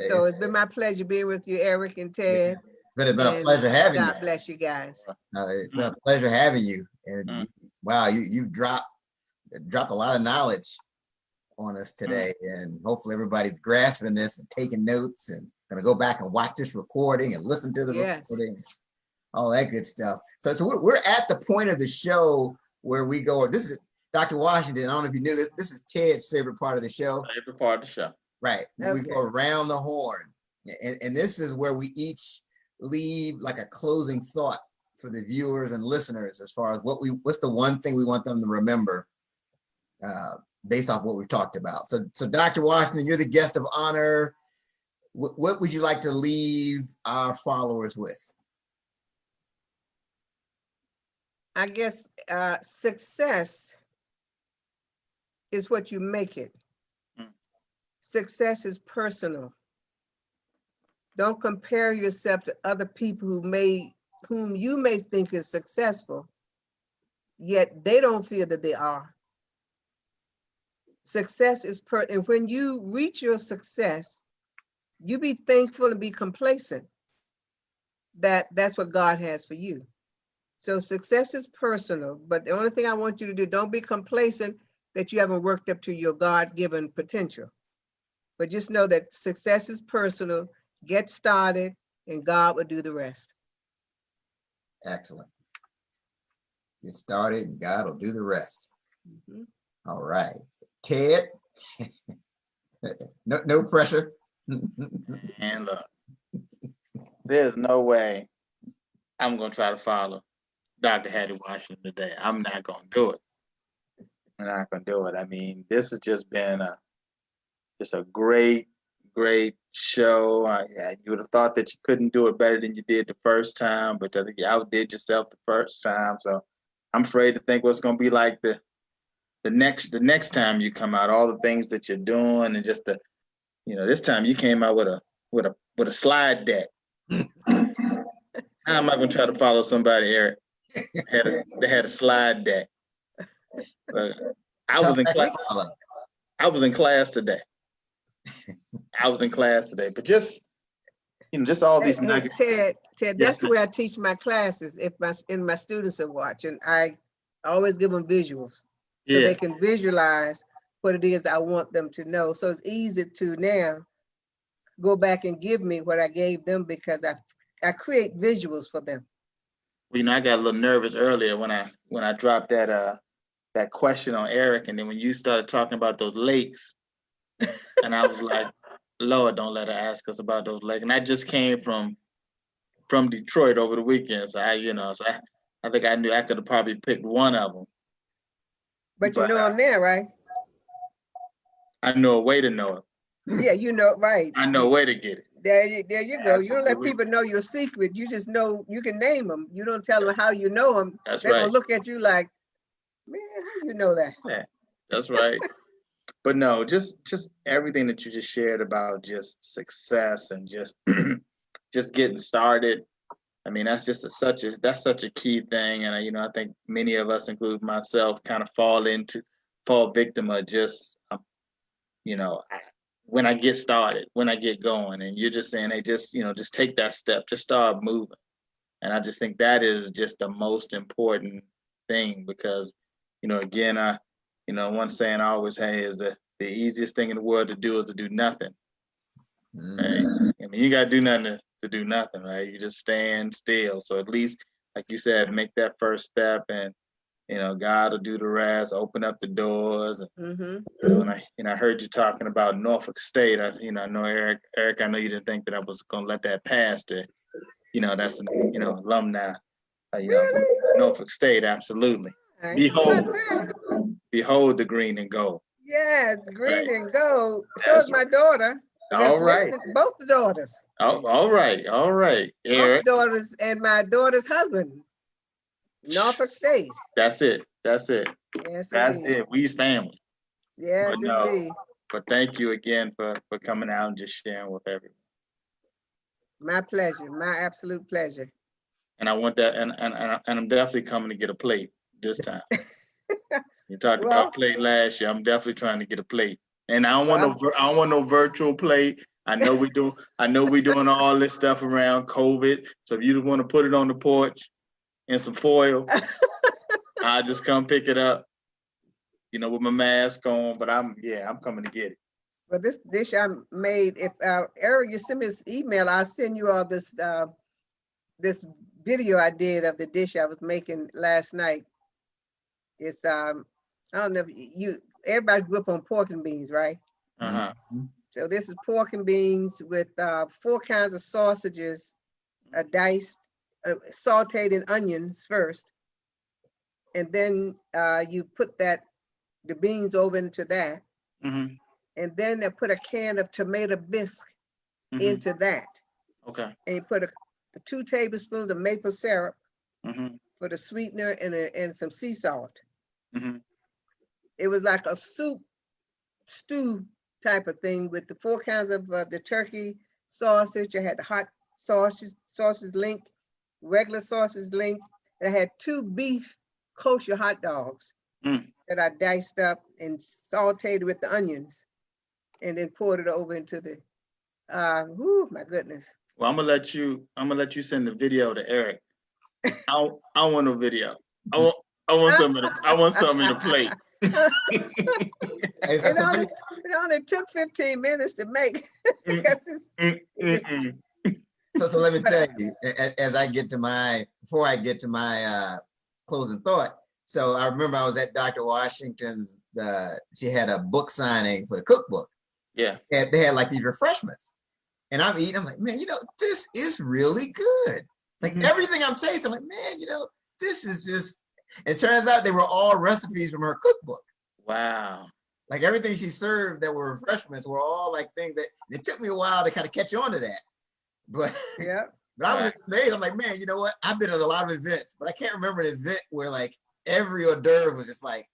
So it's been my pleasure being with you, Eric and Ted. It's been a pleasure having you. God bless you guys. It's been a pleasure having you. And wow, you dropped a lot of knowledge on us today, and hopefully everybody's grasping this and taking notes and gonna go back and watch this recording and listen to the recording, all that good stuff. So we're at the point of the show where we go. This is Dr. Washington. I don't know if you knew this. This is Ted's favorite part of the show. Favorite part of the show. Right. We go around the horn, and this is where we each leave like a closing thought for the viewers and listeners as far as what's the one thing we want them to remember based off what we've talked about. So Dr. Washington, you're the guest of honor. What would you like to leave our followers with? I guess success is what you make it. Success is personal. Don't compare yourself to other people whom you may think is successful, yet they don't feel that they are. Success is and when you reach your success, you be thankful and be complacent that that's what God has for you. So success is personal, but the only thing I want you to do, don't be complacent that you haven't worked up to your God-given potential. But just know that success is personal, get started, and God will do the rest. Excellent. Get started and God will do the rest. All right. So, Ted, no pressure. And look, there's no way I'm gonna try to follow Dr. Hattie Washington today. I'm not gonna do it. I'm not gonna do it. I mean, this has just been just a great show. You would have thought that you couldn't do it better than you did the first time, but I think you outdid yourself the first time. So I'm afraid to think what's gonna be like the next time you come out. All the things that you're doing, and just this time you came out with a slide deck. How am I gonna try to follow somebody, Eric? They had a slide deck. I was in class. I was in class today. But just all these nuggets. Ted, Yes, that's the way I teach my classes. If my students are watching, I always give them visuals so Yeah. they can visualize what it is I want them to know. So it's easy to now go back and give me what I gave them because I create visuals for them. Well, I got a little nervous earlier when I dropped that question on Eric, and then when you started talking about those lakes, and I was like, Lord, don't let her ask us about those lakes. And I just came from Detroit over the weekend, so I think I knew I could have probably picked one of them. But you know I'm there, right? I know a way to know it. Yeah, you know, right. I know a way to get it. There you go. Absolutely. You don't let people know your secret. You just know, you can name them. You don't tell them how you know them. That's They're right. gonna look at you like, man, how you know that? Yeah, that's right. But no, just everything that you just shared about just success and just just getting started. I mean, that's just such a key thing, and I think many of us, including myself, kind of fall victim of just when I get started, when I get going, and you're just saying, hey, just take that step, just start moving. And I just think that is just the most important thing because, again, one saying I always say is the easiest thing in the world to do is to do nothing. Right? I mean, you got to do nothing to do nothing, right? You just stand still. So at least, like you said, make that first step, and God will do the rest. Open up the doors. And I heard you talking about Norfolk State. I know Eric. I know you didn't think that I was gonna let that pass. That's alumni. Really? Norfolk State, absolutely. Behold the green and gold. Yes, green Right. and gold. So is my daughter. All right. Both the daughters. Oh, all right. Eric. Both daughters and my daughter's husband. Norfolk State. That's it. Yes, that's indeed. it. We's family. Yes, indeed. But thank you again for coming out and just sharing with everyone. My pleasure. My absolute pleasure. And I want that, and I'm definitely coming to get a plate this time. You talked about plate last year. I'm definitely trying to get a plate, and I don't want no virtual plate. I know we doing all this stuff around COVID. So if you want to put it on the porch in some foil, I'll just come pick it up, with my mask on. But I'm coming to get it. Well, this dish I made. If Eric, you send me this email, I'll send you all this this video I did of the dish I was making last night. It's I don't know if everybody grew up on pork and beans, right? So this is pork and beans with 4 kinds of sausages, diced, sauteed in onions first, and then you put the beans over into that, and then they put a can of tomato bisque into that. Okay. And you put 2 tablespoons of maple syrup for the sweetener and some sea salt. It was like a stew type of thing with the 4 kinds of the turkey sausage. I had the hot sausage link, regular sausage link, and I had 2 beef kosher hot dogs that I diced up and sauteed with the onions, and then poured it over into the. My goodness. Well, I'm gonna let you send the video to Eric. I want a video. I want something in the plate. It only took 15 minutes to make. So let me tell you, before I get to my closing thought. So I remember I was at Dr. Washington's she had a book signing for the cookbook. Yeah. And they had like these refreshments. And I'm eating, I'm like, man, this is really good. Like everything I'm tasting, I'm like, man, this is just, it turns out they were all recipes from her cookbook. Wow. Like everything she served that were refreshments were all like things that, it took me a while to kind of catch on to that. But, Yeah. but I was just amazed. I'm like, man, you know what? I've been at a lot of events, but I can't remember an event where like every hors d'oeuvre was just like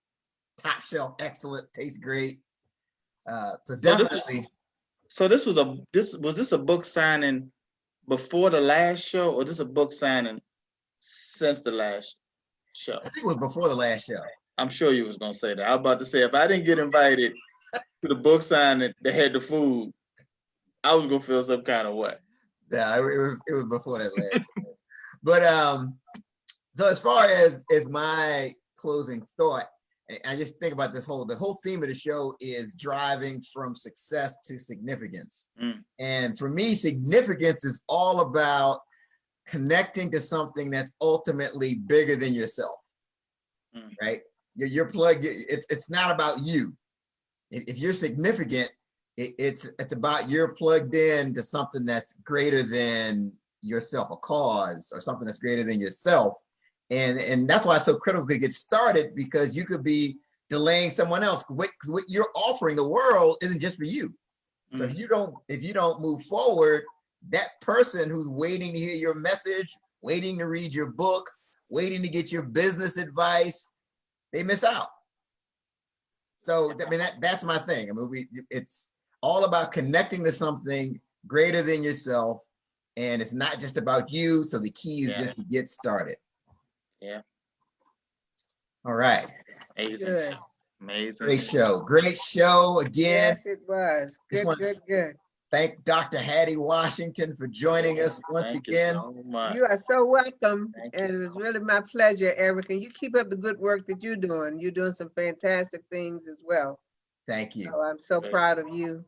top shelf, excellent, tastes great. So definitely. So this was a book signing before the last show, or this a book signing since the last show? I think it was before the last show. I'm sure you was gonna say that. I was about to say, if I didn't get invited to the book signing that had the food, I was gonna feel some kind of way. Yeah, it was before that last show. But so as far as my closing thought, I just think about the whole theme of the show is driving from success to significance. And for me, significance is all about connecting to something that's ultimately bigger than yourself, right? You're plugged. It's not about you. If you're significant, it's about you're plugged in to something that's greater than yourself, a cause or something that's greater than yourself. And that's why it's so critical to get started, because you could be delaying someone else. What you're offering the world isn't just for you. So if you don't move forward, that person who's waiting to hear your message, waiting to read your book, waiting to get your business advice, they miss out. So I mean that's my thing. I mean, it's all about connecting to something greater than yourself, and it's not just about you. So the key is just to get started. Yeah. All right. Amazing Good. show. Amazing. Great show again. Yes, it was. Good. Thank Dr. Hattie Washington for joining us once again. You so much. You are so welcome. Thank And you it's really my pleasure, Eric. And you keep up the good work that you're doing. You're doing some fantastic things as well. Thank you. So I'm so proud of you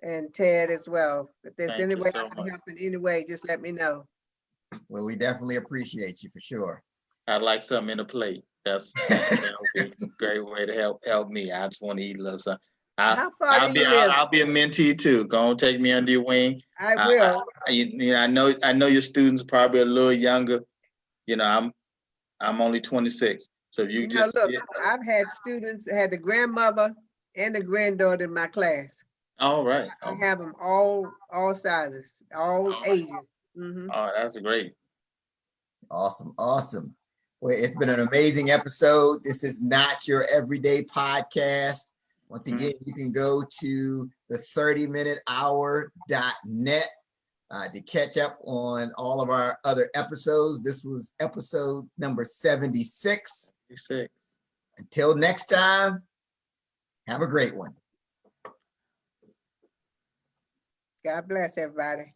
and Ted as well. If there's Thank any you way so I can much. help in any way, just let me know. Well, we definitely appreciate you for sure. I'd like something in the plate. That would be a great way to help me. I just want to eat a little something. How far do you live? I'll be a mentee too. Go on, take me under your wing. I will. I know your students are probably a little younger. I'm only 26. So if you just look, I've had students, had the grandmother and the granddaughter in my class. all right. I have them all sizes, all ages. Oh, that's great. Awesome. Well, it's been an amazing episode. This is not your everyday podcast. Once again, you can go to the 30minutehour.net to catch up on all of our other episodes. This was episode number 76. Until next time, have a great one. God bless everybody.